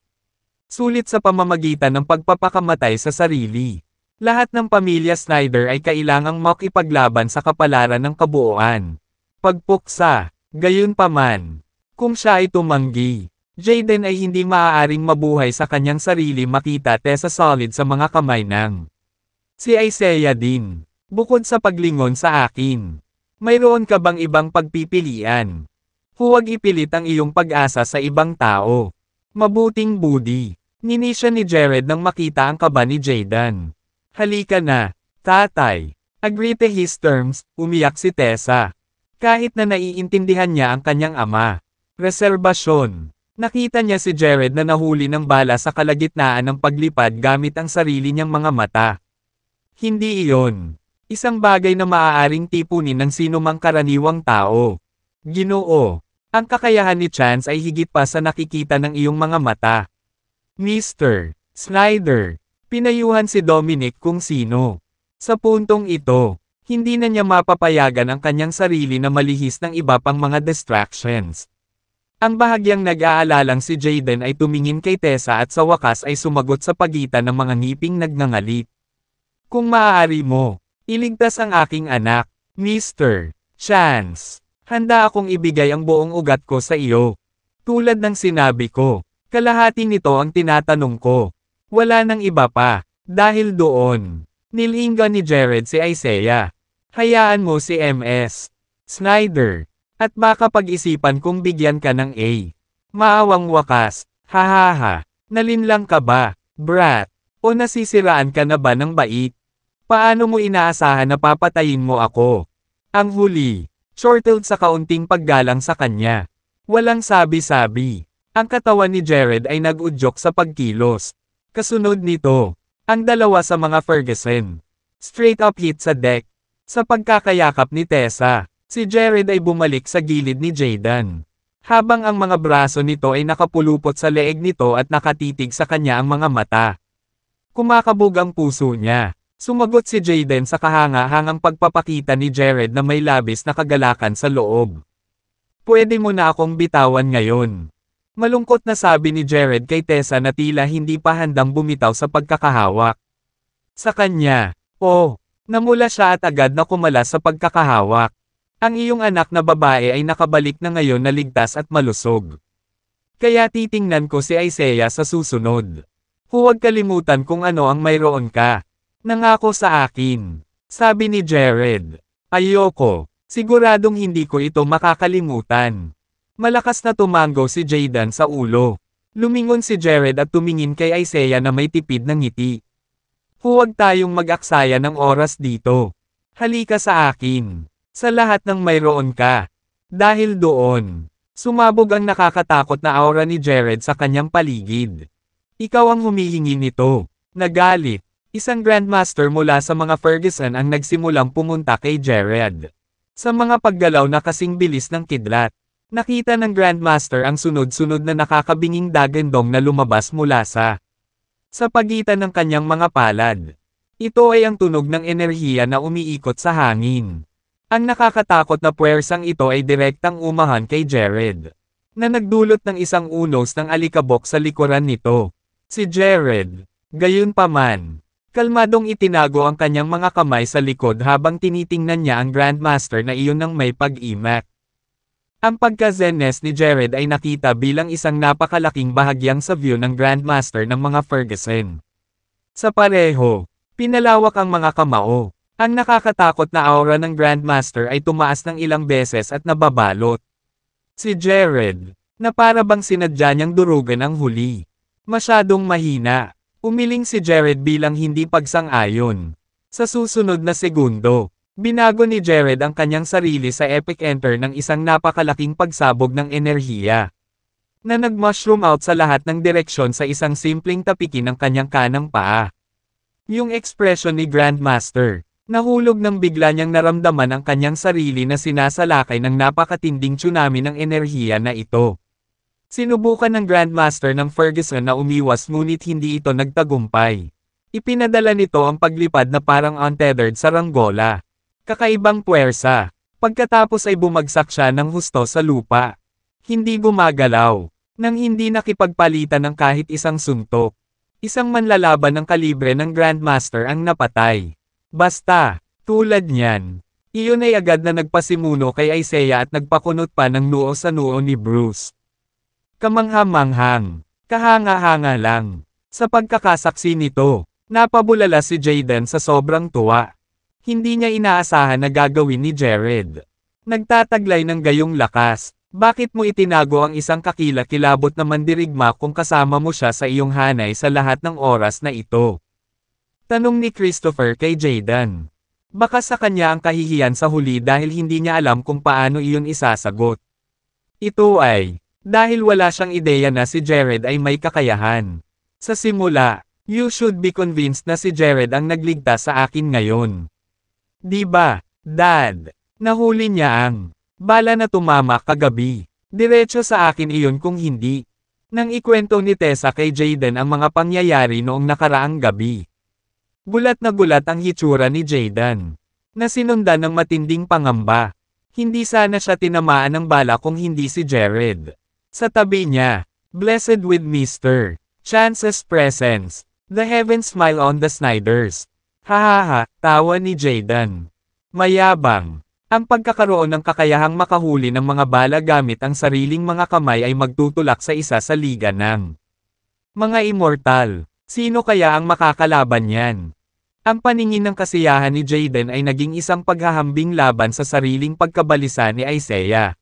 Sulit sa pamamagitan ng pagpapakamatay sa sarili. Lahat ng pamilya Snyder ay kailangang makipaglaban sa kapalaran ng kabuuan. Pagpuksa, gayunpaman. Kung siya ay tumanggi, Jaden ay hindi maaaring mabuhay sa kanyang sarili makita tesa solid sa mga kamay ng si Isaiah din. Bukod sa paglingon sa akin. Mayroon ka bang ibang pagpipilian? Huwag ipilit ang iyong pag-asa sa ibang tao. Mabuting budi. Ninisya ni Jared nang makita ang kaba ni Jaden. Halika na, tatay. Agree to his terms, umiyak si Tessa. Kahit na naiintindihan niya ang kanyang ama. Reserbasyon. Nakita niya si Jared na nahuli ng bala sa kalagitnaan ng paglipad gamit ang sarili niyang mga mata. Hindi iyon. Isang bagay na maaaring tipunin ng sinumang karaniwang tao. Ginoo, ang kakayahan ni Chance ay higit pa sa nakikita ng iyong mga mata. Mr. Snyder, pinayuhan si Dominic kung sino. Sa puntong ito, hindi na niya mapapayagan ang kanyang sarili na malihis ng iba pang mga distractions. Ang bahagyang nag-aalalang si Jaden ay tumingin kay Tessa at sa wakas ay sumagot sa pagitan ng mga ngiping nagngangalit. Kung maaari mo, iligtas ang aking anak, Mr. Chance. Handa akong ibigay ang buong ugat ko sa iyo. Tulad ng sinabi ko, kalahati nito ang tinatanong ko. Wala nang iba pa. Dahil doon, nilingga ni Jared si Isaiah. Hayaan mo si MS. Snyder. At baka pag-isipan kung bigyan ka ng A. Maawang wakas. Hahaha. Nalinlang ka ba, brat? O nasisiraan ka na ba ng bait? Paano mo inaasahan na papatayin mo ako? Ang huli, shortled sa kaunting paggalang sa kanya. Walang sabi-sabi. Ang katawan ni Jared ay nag-udyok sa pagkilos. Kasunod nito, ang dalawa sa mga Ferguson. Straight up hit sa deck. Sa pagkakayakap ni Tessa, si Jared ay bumalik sa gilid ni Jaden. Habang ang mga braso nito ay nakapulupot sa leeg nito at nakatitig sa kanya ang mga mata. Kumakabog ang puso niya. Sumagot si Jaden sa kahanga-hangang pagpapakita ni Jared na may labis na kagalakan sa loob. Pwede mo na akong bitawan ngayon. Malungkot na sabi ni Jared kay Tessa na tila hindi pa handang bumitaw sa pagkakahawak. Sa kanya, namula siya at agad na kumalas sa pagkakahawak. Ang iyong anak na babae ay nakabalik na ngayon na ligtas at malusog. Kaya titingnan ko si Isaiah sa susunod. Huwag kalimutan kung ano ang mayroon ka. Nangako sa akin. Sabi ni Jared. Ayoko. Siguradong hindi ko ito makakalimutan. Malakas na tumango si Jaden sa ulo. Lumingon si Jared at tumingin kay Isaiah na may tipid ng ngiti. Huwag tayong mag-aksaya ng oras dito. Halika sa akin. Sa lahat ng mayroon ka. Dahil doon, sumabog ang nakakatakot na aura ni Jared sa kanyang paligid. Ikaw ang humihingi nito. Nagalit. Isang Grandmaster mula sa mga Ferguson ang nagsimulang pumunta kay Jared. Sa mga paggalaw na kasing bilis ng kidlat, nakita ng Grandmaster ang sunod-sunod na nakakabinging dagandong na lumabas mula sa pagitan ng kanyang mga palad. Ito ay ang tunog ng enerhiya na umiikot sa hangin. Ang nakakatakot na puwersang ito ay direktang umahan kay Jared, na nagdulot ng isang unos ng alikabok sa likuran nito. Si Jared, gayunpaman, kalmadong itinago ang kanyang mga kamay sa likod habang tinitingnan niya ang Grandmaster na iyon ng may pag-imak. Ang pagka-zeness ni Jared ay nakita bilang isang napakalaking bahagyang sa view ng Grandmaster ng mga Ferguson. Sa pareho, pinalawak ang mga kamao. Ang nakakatakot na aura ng Grandmaster ay tumaas ng ilang beses at nababalot. Si Jared, na para bang sinadya niyang durugan ang huli. Masyadong mahina. Umiling si Jared bilang hindi pagsang-ayon. Sa susunod na segundo, binago ni Jared ang kanyang sarili sa epic enter ng isang napakalaking pagsabog ng enerhiya, na nag-mushroom out sa lahat ng direksyon sa isang simpleng tapikin ng kanyang kanang paa. Yung ekspresyon ni Grandmaster, nahulog nang bigla niyang naramdaman ang kanyang sarili na sinasalakay ng napakatinding tsunami ng enerhiya na ito. Sinubukan ng Grandmaster ng Ferguson na umiwas ngunit hindi ito nagtagumpay. Ipinadala nito ang paglipad na parang untethered sa ranggola. Kakaibang puwersa. Pagkatapos ay bumagsak siya ng husto sa lupa. Hindi gumagalaw. Nang hindi nakipagpalitan ng kahit isang suntok. Isang manlalaban ng kalibre ng Grandmaster ang napatay. Basta, tulad niyan. Iyon ay agad na nagpasimuno kay Isaiah at nagpakunot pa ng noo sa noo ni Bruce. Kamangha-manghang. Kahanga-hanga lang. Sa pagkakasaksi nito, napabulala si Jaden sa sobrang tuwa. Hindi niya inaasahan na gagawin ni Jared. Nagtataglay ng gayong lakas. Bakit mo itinago ang isang kakilakilabot na mandirigma kung kasama mo siya sa iyong hanay sa lahat ng oras na ito? Tanong ni Christopher kay Jaden. Baka sa kanya ang kahihiyan sa huli dahil hindi niya alam kung paano iyon isasagot. Ito ay, dahil wala siyang ideya na si Jared ay may kakayahan. Sa simula, you should be convinced na si Jared ang nagligtas sa akin ngayon. Di ba, Dad? Nahuli niya ang bala na tumama kagabi. Diretso sa akin iyon kung hindi. Nang ikwento ni Tessa kay Jaden ang mga pangyayari noong nakaraang gabi. Gulat na gulat ang hitsura ni Jaden, na sinundan ng matinding pangamba. Hindi sana siya tinamaan ng bala kung hindi si Jared. Sa tabi niya, blessed with Mr. Chance's presence, the heavens smile on the Snyders. Hahaha, tawa ni Jaden. Mayabang. Ang pagkakaroon ng kakayahang makahuli ng mga bala gamit ang sariling mga kamay ay magtutulak sa isa sa liga ng mga immortal. Sino kaya ang makakalaban niyan? Ang paningin ng kasiyahan ni Jaden ay naging isang paghahambing laban sa sariling pagkabalisa ni Isaiah.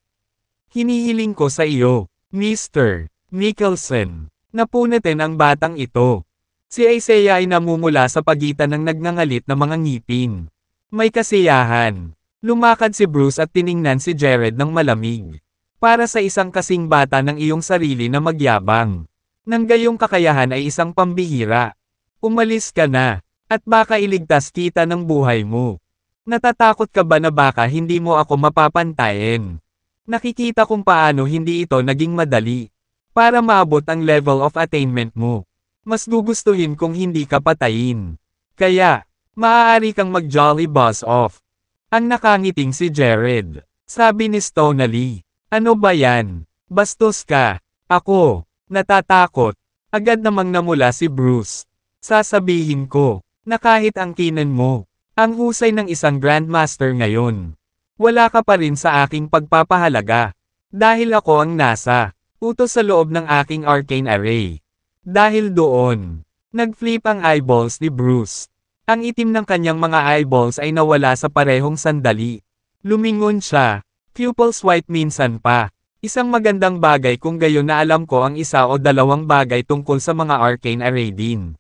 Hinihiling ko sa iyo, Mr. Nicholson, na punatin ang batang ito. Si Isaiah ay namumula sa pagitan ng nagngangalit na mga ngipin. May kasiyahan. Lumakad si Bruce at tiningnan si Jared ng malamig. Para sa isang kasing bata ng iyong sarili na magyabang. Nang gayong kakayahan ay isang pambihira. Umalis ka na, at baka iligtas kita ng buhay mo. Natatakot ka ba na baka hindi mo ako mapapantayin? Nakikita kung paano hindi ito naging madali. Para maabot ang level of attainment mo. Mas gugustuhin kung hindi ka patayin. Kaya, maaari kang mag-jolly buzz off. Ang nakangiting si Jared. Sabi ni Stonally. Ano ba yan? Bastos ka. Ako. Natatakot. Agad namang namula si Bruce. Sasabihin ko, na kahit angkinan mo, ang husay ng isang Grandmaster ngayon. Wala ka pa rin sa aking pagpapahalaga. Dahil ako ang nasa utos sa loob ng aking arcane array. Dahil doon, nag-flip ang eyeballs ni Bruce. Ang itim ng kanyang mga eyeballs ay nawala sa parehong sandali. Lumingon siya. Pupils white minsan pa. Isang magandang bagay kung gayon na alam ko ang isa o dalawang bagay tungkol sa mga arcane array din.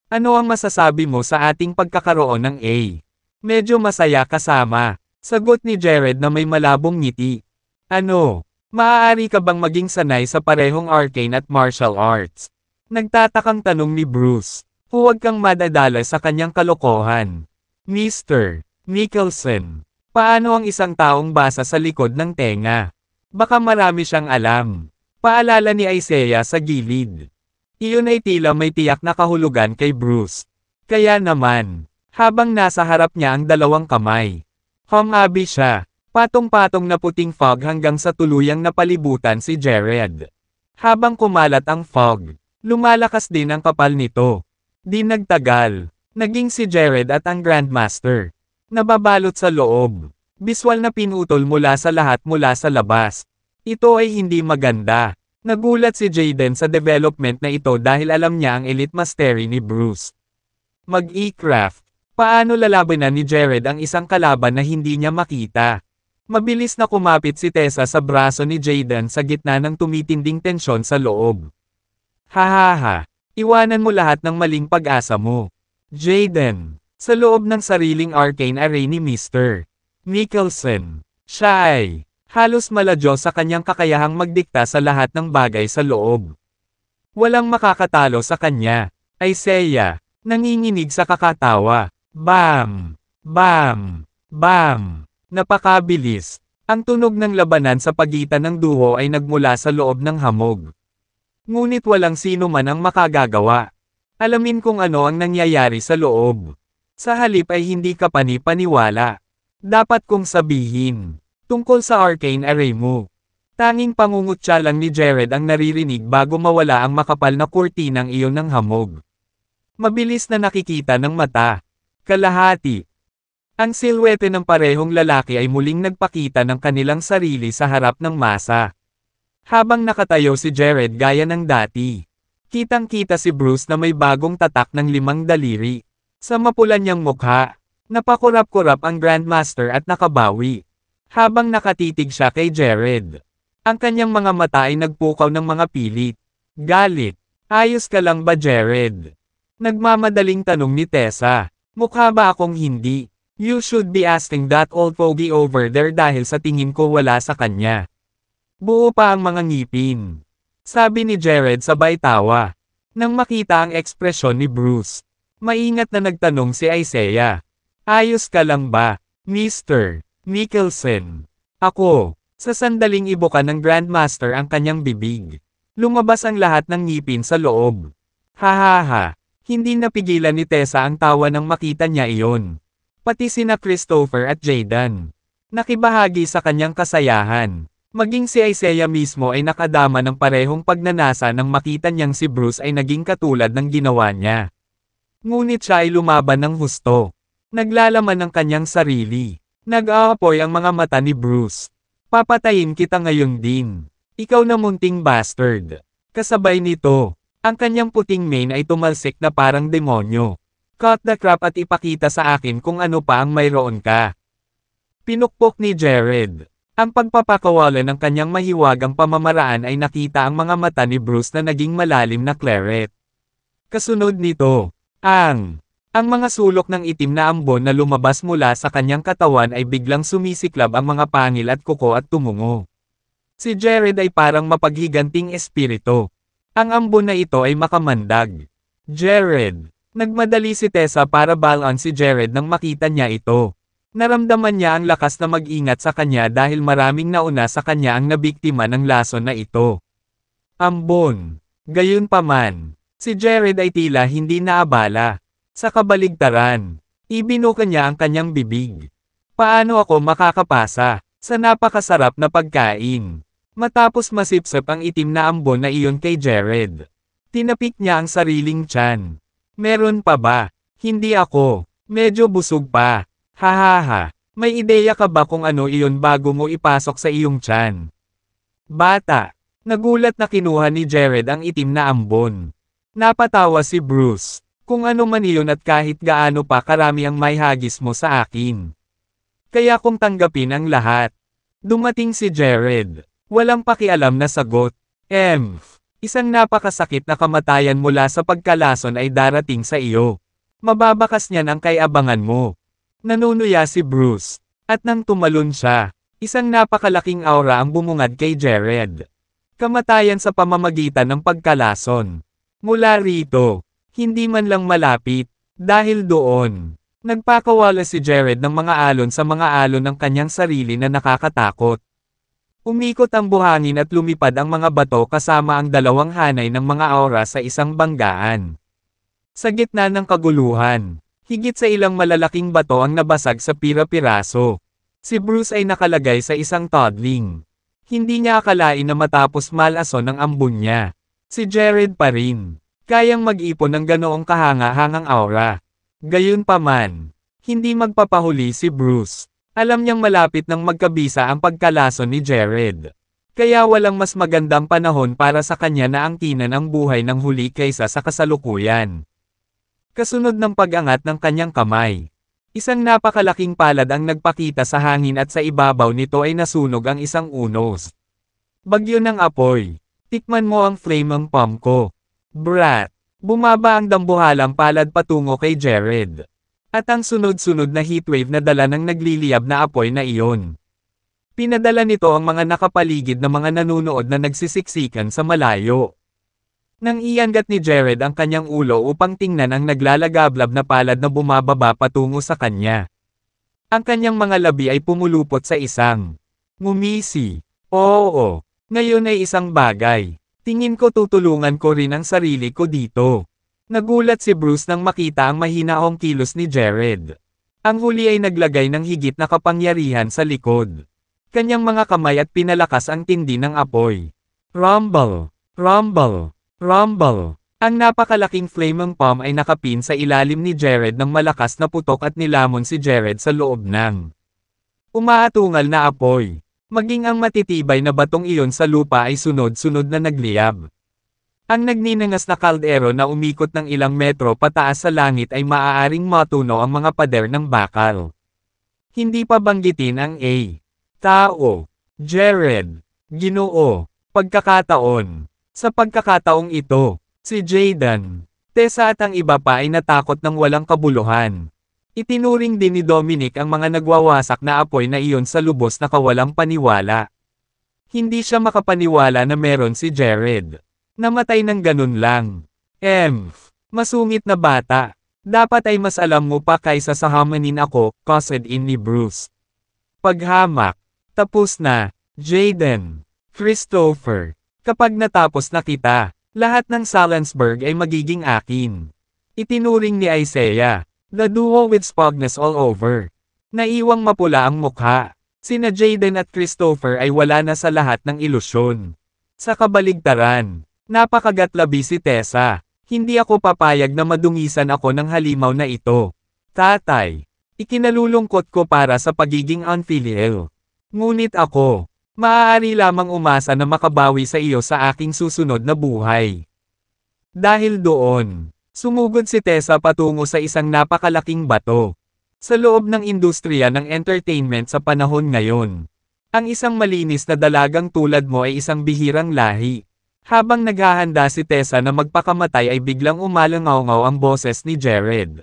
Ano ang masasabi mo sa ating pagkakaroon ng A? Medyo masaya kasama. Sagot ni Jared na may malabong ngiti. Ano? Maaari ka bang maging sanay sa parehong arcane at martial arts? Nagtatakang tanong ni Bruce. Huwag kang madadala sa kanyang kalokohan. Mr. Nicholson, paano ang isang taong basa sa likod ng tenga? Baka marami siyang alam. Paalala ni Isaiah sa gilid. Iyon ay tila may tiyak na kahulugan kay Bruce. Kaya naman, habang nasa harap niya ang dalawang kamay, humabi siya. Patong-patong na puting fog hanggang sa tuluyang napalibutan si Jared. Habang kumalat ang fog, lumalakas din ang kapal nito. Di nagtagal, naging si Jared at ang Grandmaster. Nababalot sa loob. Biswal na pinutol mula sa labas. Ito ay hindi maganda. Nagulat si Jaden sa development na ito dahil alam niya ang elite mastery ni Bruce. Mag-e-craft. Paano lalabanan ni Jared ang isang kalaban na hindi niya makita? Mabilis na kumapit si Tessa sa braso ni Jaden sa gitna ng tumitinding tensyon sa loob. Hahaha. Iwanan mo lahat ng maling pag-asa mo. Jaden. Sa loob ng sariling arcane array ni Mr. Nicholson. Siya ay halos maladyo sa kanyang kakayahang magdikta sa lahat ng bagay sa loob. Walang makakatalo sa kanya. Isaiah. Nanginginig sa kakatawa. Bam! Bam! Bam! Napakabilis. Ang tunog ng labanan sa pagitan ng duo ay nagmula sa loob ng hamog. Ngunit walang sino man ang makagagawa. Alamin kung ano ang nangyayari sa loob. Sa halip ay hindi ka pani-paniwala. Dapat kong sabihin. Tungkol sa arcane array mo. Tanging pangungutya lang ni Jared ang naririnig bago mawala ang makapal na kurtinang iyon ng hamog. Mabilis na nakikita ng mata. Kalahati. Ang silhwete ng parehong lalaki ay muling nagpakita ng kanilang sarili sa harap ng masa. Habang nakatayo si Jared gaya ng dati. Kitang-kita si Bruce na may bagong tatak ng 5 daliri. Sa mapula niyang mukha. Napakurap-kurap ang Grandmaster at nakabawi. Habang nakatitig siya kay Jared. Ang kanyang mga mata ay nagpukaw ng mga pilit. Galit. Ayos ka lang ba, Jared? Nagmamadaling tanong ni Tessa. Mukha ba akong hindi? You should be asking that old fogey over there dahil sa tingin ko wala sa kanya. Buo pa ang mga ngipin. Sabi ni Jared sabay tawa. Nang makita ang ekspresyon ni Bruce. Maingat na nagtanong si Isaiah. Ayos ka lang ba, Mr. Nicholson? Ako. Sa sandaling ibuka ng Grandmaster ang kanyang bibig. Lumabas ang lahat ng ngipin sa loob. Hahaha. Hindi napigilan ni Tessa ang tawa nang makita niya iyon. Pati sina Christopher at Jaden. Nakibahagi sa kanyang kasayahan. Maging si Isaiah mismo ay nakadama ng parehong pagnanasa nang makita niyang si Bruce ay naging katulad ng ginawa niya. Ngunit siya ay lumaban ng husto. Naglalaman ng kanyang sarili. Nag-aapoy ang mga mata ni Bruce. Papatayin kita ngayon din. Ikaw na munting bastard. Kasabay nito, ang kanyang puting mane ay tumalsik na parang demonyo. Cut the crap at ipakita sa akin kung ano pa ang mayroon ka. Pinukpok ni Jared. Ang pagpapakawala ng kanyang mahiwagang pamamaraan ay nakita ang mga mata ni Bruce na naging malalim na claret. Kasunod nito, ang mga sulok ng itim na ambon na lumabas mula sa kanyang katawan ay biglang sumisiklab ang mga pangil at kuko at tumungo. Si Jared ay parang mapaghiganting espiritu. Ang ambon na ito ay makamandag. Jared. Nagmadali si Tessa para balon si Jared nang makita niya ito. Naramdaman niya ang lakas na mag-ingat sa kanya dahil maraming nauna sa kanya ang nabiktima ng lason na ito. Ambon. Gayunpaman, si Jared ay tila hindi naabala. Sa kabaligtaran, ibinuka niya ang kanyang bibig. Paano ako makakapasa sa napakasarap na pagkain? Matapos masipsip ang itim na ambon na iyon kay Jared. Tinapik niya ang sariling tiyan. Meron pa ba? Hindi ako. Medyo busog pa. Hahaha. May ideya ka ba kung ano iyon bago mo ipasok sa iyong tiyan? Bata. Nagulat na kinuha ni Jared ang itim na ambon. Napatawa si Bruce. Kung ano man iyon at kahit gaano pa karami ang may hagis mo sa akin. Kaya kong tanggapin ang lahat. Dumating si Jared. Walang pakialam na sagot. Isang napakasakit na kamatayan mula sa pagkalason ay darating sa iyo. Mababakas niyan ang kaiabangan mo. Nanunuya si Bruce. At nang tumalon siya, isang napakalaking aura ang bumungad kay Jared. Kamatayan sa pamamagitan ng pagkalason. Mula rito, hindi man lang malapit. Dahil doon, nagpakawala si Jared ng mga alon sa mga alon ng kanyang sarili na nakakatakot. Umikot ang buhangin at lumipad ang mga bato kasama ang dalawang hanay ng mga aura sa isang banggaan. Sa gitna ng kaguluhan, higit sa ilang malalaking bato ang nabasag sa pira-piraso. Si Bruce ay nakalagay sa isang toddling. Hindi niya akalain na matapos malason ang ambon niya. Si Jared pa rin. Kayang mag-ipon ng ganoong kahanga-hangang aura. Gayunpaman, hindi magpapahuli si Bruce. Alam niyang malapit nang magkabisa ang pagkalason ni Jared. Kaya walang mas magandang panahon para sa kanya na angkinan ang buhay ng huli kaysa sa kasalukuyan. Kasunod ng pag-angat ng kanyang kamay. Isang napakalaking palad ang nagpakita sa hangin at sa ibabaw nito ay nasunog ang isang unos. Bagyo ng apoy. Tikman mo ang flaming palm ko. Brat. Bumaba ang dambuhalang palad patungo kay Jared. At ang sunod-sunod na heatwave na dala ng nagliliyab na apoy na iyon. Pinadala nito ang mga nakapaligid na mga nanunood na nagsisiksikan sa malayo. Nang iangat ni Jared ang kanyang ulo upang tingnan ang naglalagablab na palad na bumababa patungo sa kanya. Ang kanyang mga labi ay pumulupot sa isang ngumisi. Oo, ngayon ay isang bagay. Tingin ko tutulungan ko rin ang sarili ko dito. Nagulat si Bruce nang makita ang mahinahong kilos ni Jared. Ang huli ay naglagay ng higit na kapangyarihan sa likod. Kanyang mga kamay at pinalakas ang tindi ng apoy. Rumble! Rumble! Rumble! Ang napakalaking flaming palm ay nakapin sa ilalim ni Jared ng malakas na putok at nilamon si Jared sa loob ng umaatungal na apoy. Maging ang matitibay na batong iyon sa lupa ay sunod-sunod na nagliyab. Ang nagninangas na kaldero na umikot ng ilang metro pataas sa langit ay maaaring matuno ang mga pader ng bakal. Hindi pa banggitin ang A. Tao. Jared. Ginoo. Pagkakataon. Sa pagkakataong ito, si Jaden, Tessa at ang iba pa ay natakot ng walang kabuluhan. Itinuring din ni Dominic ang mga nagwawasak na apoy na iyon sa lubos na kawalang paniwala. Hindi siya makapaniwala na meron si Jared. Namatay ng ganun lang. Masungit na bata. Dapat ay mas alam mo pa kaysa sa hamanin ako, cussed in ni Bruce. Paghamak. Tapos na, Jaden. Christopher. Kapag natapos na kita, lahat ng Salensburg ay magiging akin. Itinuring ni Isaiah. The duo with spogness all over. Naiwang mapula ang mukha. Sina Jaden at Christopher ay wala na sa lahat ng ilusyon. Sa kabaligtaran, napakagatlabi si Tessa. Hindi ako papayag na madungisan ako ng halimaw na ito. Tatay, ikinalulungkot ko para sa pagiging unfilial. Ngunit ako, maaari lamang umasa na makabawi sa iyo sa aking susunod na buhay. Dahil doon, sumugod si Tessa patungo sa isang napakalaking bato. Sa loob ng industriya ng entertainment sa panahon ngayon, ang isang malinis na dalagang tulad mo ay isang bihirang lahi. Habang naghahanda si Tessa na magpakamatay ay biglang umalangaw-ngaw ang boses ni Jared.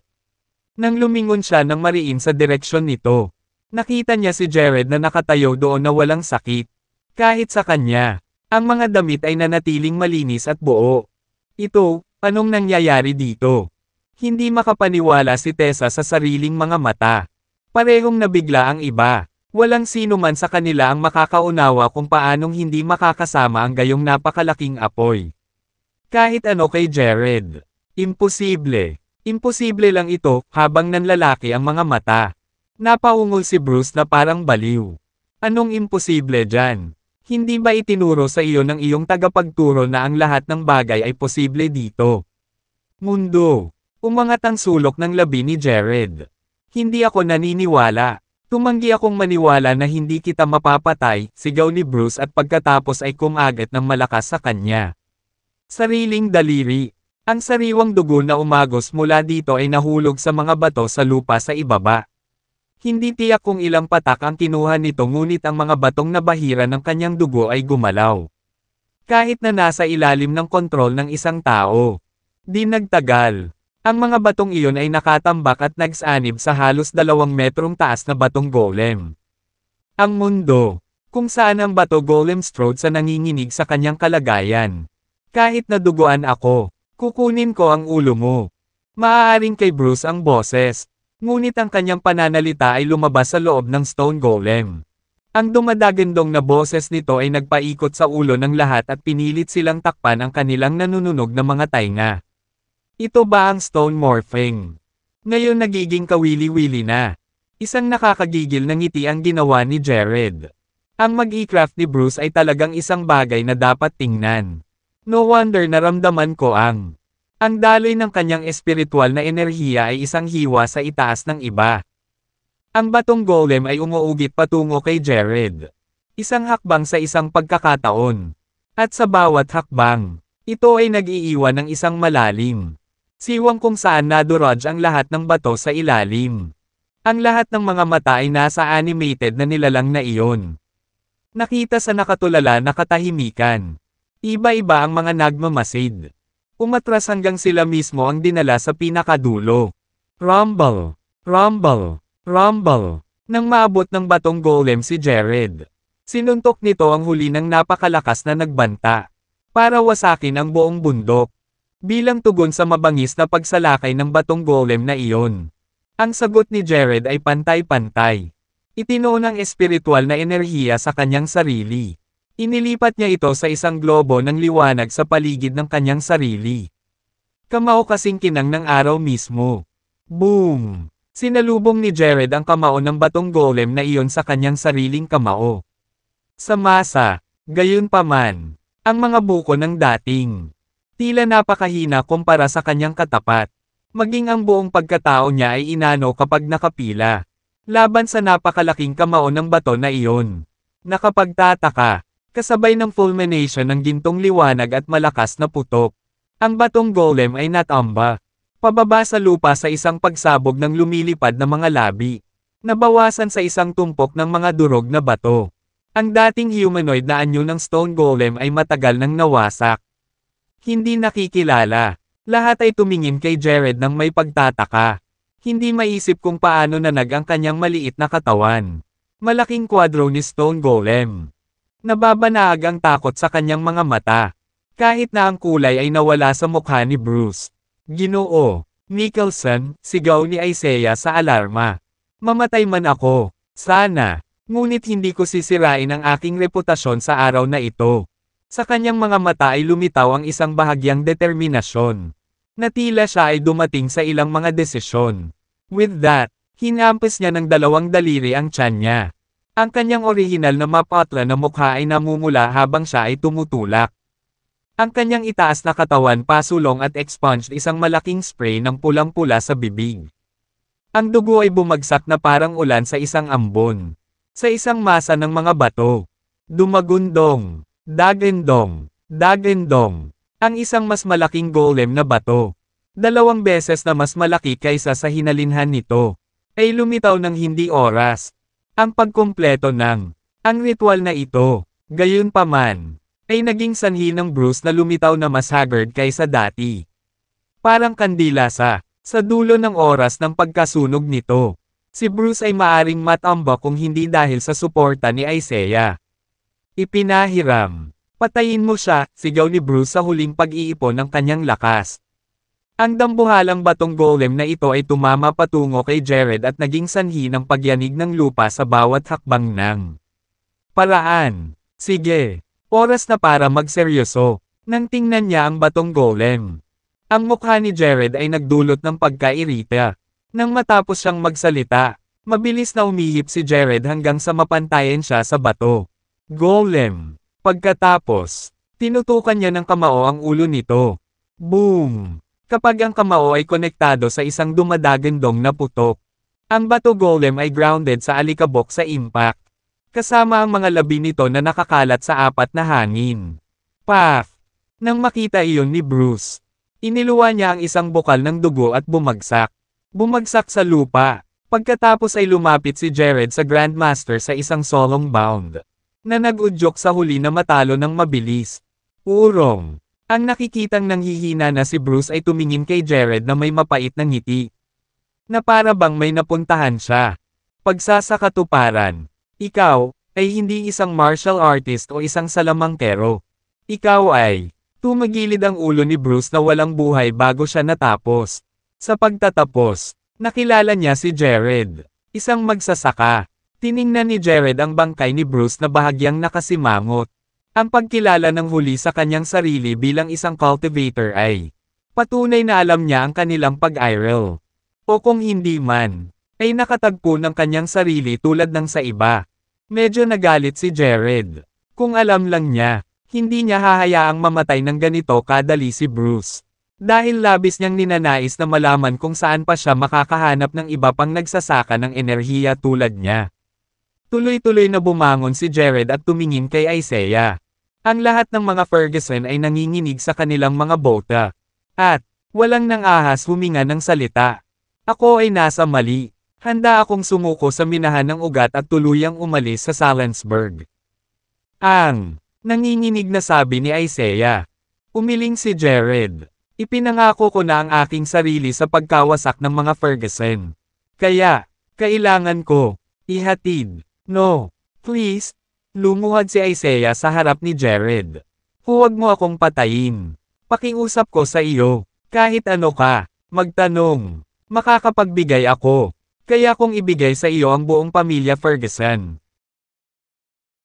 Nang lumingon siya ng mariin sa direksyon nito, nakita niya si Jared na nakatayo doon na walang sakit. Kahit sa kanya, ang mga damit ay nanatiling malinis at buo. Ito, anong nangyayari dito? Hindi makapaniwala si Tessa sa sariling mga mata. Parehong nabigla ang iba. Walang sino man sa kanila ang makakaunawa kung paanong hindi makakasama ang gayong napakalaking apoy. Kahit ano kay Jared. Imposible. Imposible lang ito, habang nanlalaki ang mga mata. Napaungol si Bruce na parang baliw. Anong imposible dyan? Hindi ba itinuro sa iyo ng iyong tagapagturo na ang lahat ng bagay ay posible dito? Mundo. Umangat ang sulok ng labi ni Jared. Hindi ako naniniwala. Tumanggi akong maniwala na hindi kita mapapatay, sigaw ni Bruce at pagkatapos ay kumagat ng malakas sa kanya. Sariling daliri. Ang sariwang dugo na umagos mula dito ay nahulog sa mga bato sa lupa sa ibaba. Hindi tiyak kung ilang patak ang kinuha nito ngunit ang mga batong nabahira ng kanyang dugo ay gumalaw. Kahit na nasa ilalim ng kontrol ng isang tao. Di nagtagal. Ang mga batong iyon ay nakatambak at nagsanib sa halos 2 metrong taas na batong golem. Ang mundo, kung saan ang bato golem strode sa nanginginig sa kanyang kalagayan. Kahit naduguan ako, kukunin ko ang ulo mo. Maaaring kay Bruce ang boses. Ngunit ang kanyang pananalita ay lumabas sa loob ng stone golem. Ang dumadagandong na boses nito ay nagpaikot sa ulo ng lahat at pinilit silang takpan ang kanilang nanununog na mga tainga. Ito ba ang stone morphing? Ngayon nagiging kawili-wili na. Isang nakakagigil na ngiti ang ginawa ni Jared. Ang mag-i-craft ni Bruce ay talagang isang bagay na dapat tingnan. No wonder naramdaman ko ang daloy ng kanyang espiritual na enerhiya ay isang hiwa sa itaas ng iba. Ang batong golem ay umuugit patungo kay Jared. Isang hakbang sa isang pagkakataon. At sa bawat hakbang, ito ay nag-iiwan ng isang malalim. Siwang kung saan nadurog ang lahat ng bato sa ilalim. Ang lahat ng mga mata ay nasa animated na nilalang na iyon. Nakita sa nakatulala na katahimikan. Iba-iba ang mga nagmamasid. Umatras hanggang sila mismo ang dinala sa pinakadulo. Rumble! Rumble! Rumble! Nang maabot ng batong golem si Jared. Sinuntok nito ang huli ng napakalakas na nagbanta. Para wasakin ang buong bundok. Bilang tugon sa mabangis na pagsalakay ng batong golem na iyon. Ang sagot ni Jared ay pantay-pantay. Itinuon ang espiritual na enerhiya sa kanyang sarili. Inilipat niya ito sa isang globo ng liwanag sa paligid ng kanyang sarili. Kamao kasing kinang ng araw mismo. Boom! Sinalubong ni Jared ang kamao ng batong golem na iyon sa kanyang sariling kamao. Sa masa, gayunpaman, ang mga buko ng dating. Tila napakahina kumpara sa kanyang katapat. Maging ang buong pagkatao niya ay inano kapag nakapila. Laban sa napakalaking kamao ng bato na iyon. Nakapagtataka, kasabay ng fulmination ng gintong liwanag at malakas na putok. Ang batong golem ay natamba. Pababa sa lupa sa isang pagsabog ng lumilipad na mga labi. Nabawasan sa isang tumpok ng mga durog na bato. Ang dating humanoid na anyo ng stone golem ay matagal nang nawasak. Hindi nakikilala. Lahat ay tumingin kay Jared nang may pagtataka. Hindi maisip kung paano nanag ang kanyang maliit na katawan. Malaking kwadro ni stone golem. Nababanag ang takot sa kanyang mga mata. Kahit na ang kulay ay nawala sa mukha ni Bruce. Ginoo, Nicholson, sigaw ni Isaiah sa alarma. Mamatay man ako, sana, ngunit hindi ko sisirain ang aking reputasyon sa araw na ito. Sa kanyang mga mata ay lumitaw ang isang bahagyang determinasyon. Na tila siya ay dumating sa ilang mga desisyon. With that, hinampas niya ng dalawang daliri ang tiyan niya. Ang kanyang orihinal na mapatla na mukha ay namumula habang siya ay tumutulak. Ang kanyang itaas na katawan pasulong at expunged isang malaking spray ng pulang-pula sa bibig. Ang dugo ay bumagsak na parang ulan sa isang ambon. Sa isang masa ng mga bato. Dumagundong, dagendong, dagendong. Ang isang mas malaking golem na bato. 2 beses na mas malaki kaysa sa hinalinhan nito. Ay lumitaw ng hindi oras. Ang pagkumpleto ng ang ritual na ito, gayunpaman, ay naging sanhi ng Bruce na lumitaw na mas haggard kaysa dati. Parang kandila sa dulo ng oras ng pagkasunog nito. Si Bruce ay maaring matamba kung hindi dahil sa suporta ni Isaiah. Ipinahiram. Patayin mo siya, sigaw ni Bruce sa huling pag-iipon ng kanyang lakas. Ang dambuhalang batong golem na ito ay tumama patungo kay Jared at naging sanhi ng pagyanig ng lupa sa bawat hakbang ng paraan. Sige. Oras na para magseryoso. Nang tingnan niya ang batong golem. Ang mukha ni Jared ay nagdulot ng pagkairita. Nang matapos siyang magsalita, mabilis na umihip si Jared hanggang sa mapantayan siya sa bato. Golem. Pagkatapos, tinutukan niya ng kamao ang ulo nito. Boom! Kapag ang kamao ay konektado sa isang dumadagandong na putok, ang bato golem ay grounded sa alikabok sa impact. Kasama ang mga labi nito na nakakalat sa 4 na hangin. Paf! Nang makita iyon ni Bruce, iniluwa niya ang isang bukal ng dugo at bumagsak. Bumagsak sa lupa. Pagkatapos ay lumapit si Jared sa Grandmaster sa isang solong bound. Na nag-udyok sa huli na matalo ng mabilis. Urong. Ang nakikitang nanghihina na si Bruce ay tumingin kay Jared na may mapait na ngiti. Na para bang may napuntahan siya. Pagsasakatuparan. Ikaw, ay hindi isang martial artist o isang salamangkero. Ikaw ay, tumagilid ang ulo ni Bruce na walang buhay bago siya natapos. Sa pagtatapos, nakilala niya si Jared, isang magsasaka. Tiningnan ni Jared ang bangkay ni Bruce na bahagyang nakasimangot. Ang pagkilala ng huli sa kanyang sarili bilang isang cultivator ay patunay na alam niya ang kanilang pag-iral. O kung hindi man, ay nakatagpo ng kanyang sarili tulad ng sa iba. Medyo nagalit si Jared. Kung alam lang niya, hindi niya hahayaang mamatay ng ganito kadali si Bruce. Dahil labis niyang ninanais na malaman kung saan pa siya makakahanap ng iba pang nagsasaka ng enerhiya tulad niya. Tuloy-tuloy na bumangon si Jared at tumingin kay Isaiah. Ang lahat ng mga Ferguson ay nanginginig sa kanilang mga bota. At, walang nang ahas huminga ng salita. Ako ay nasa mali. Handa akong sumuko sa minahan ng ugat at tuluyang umalis sa Salensburg. Nanginginig na sabi ni Isaiah. Umiling si Jared. Ipinangako ko na ang aking sarili sa pagkawasak ng mga Ferguson. Kaya, kailangan ko, ihatid. No, please. Lumuhad si Isaiah sa harap ni Jared. Huwag mo akong patayin. Pakiusap ko sa iyo. Kahit ano ka, magtanong. Makakapagbigay ako. Kaya kong ibigay sa iyo ang buong pamilya Ferguson.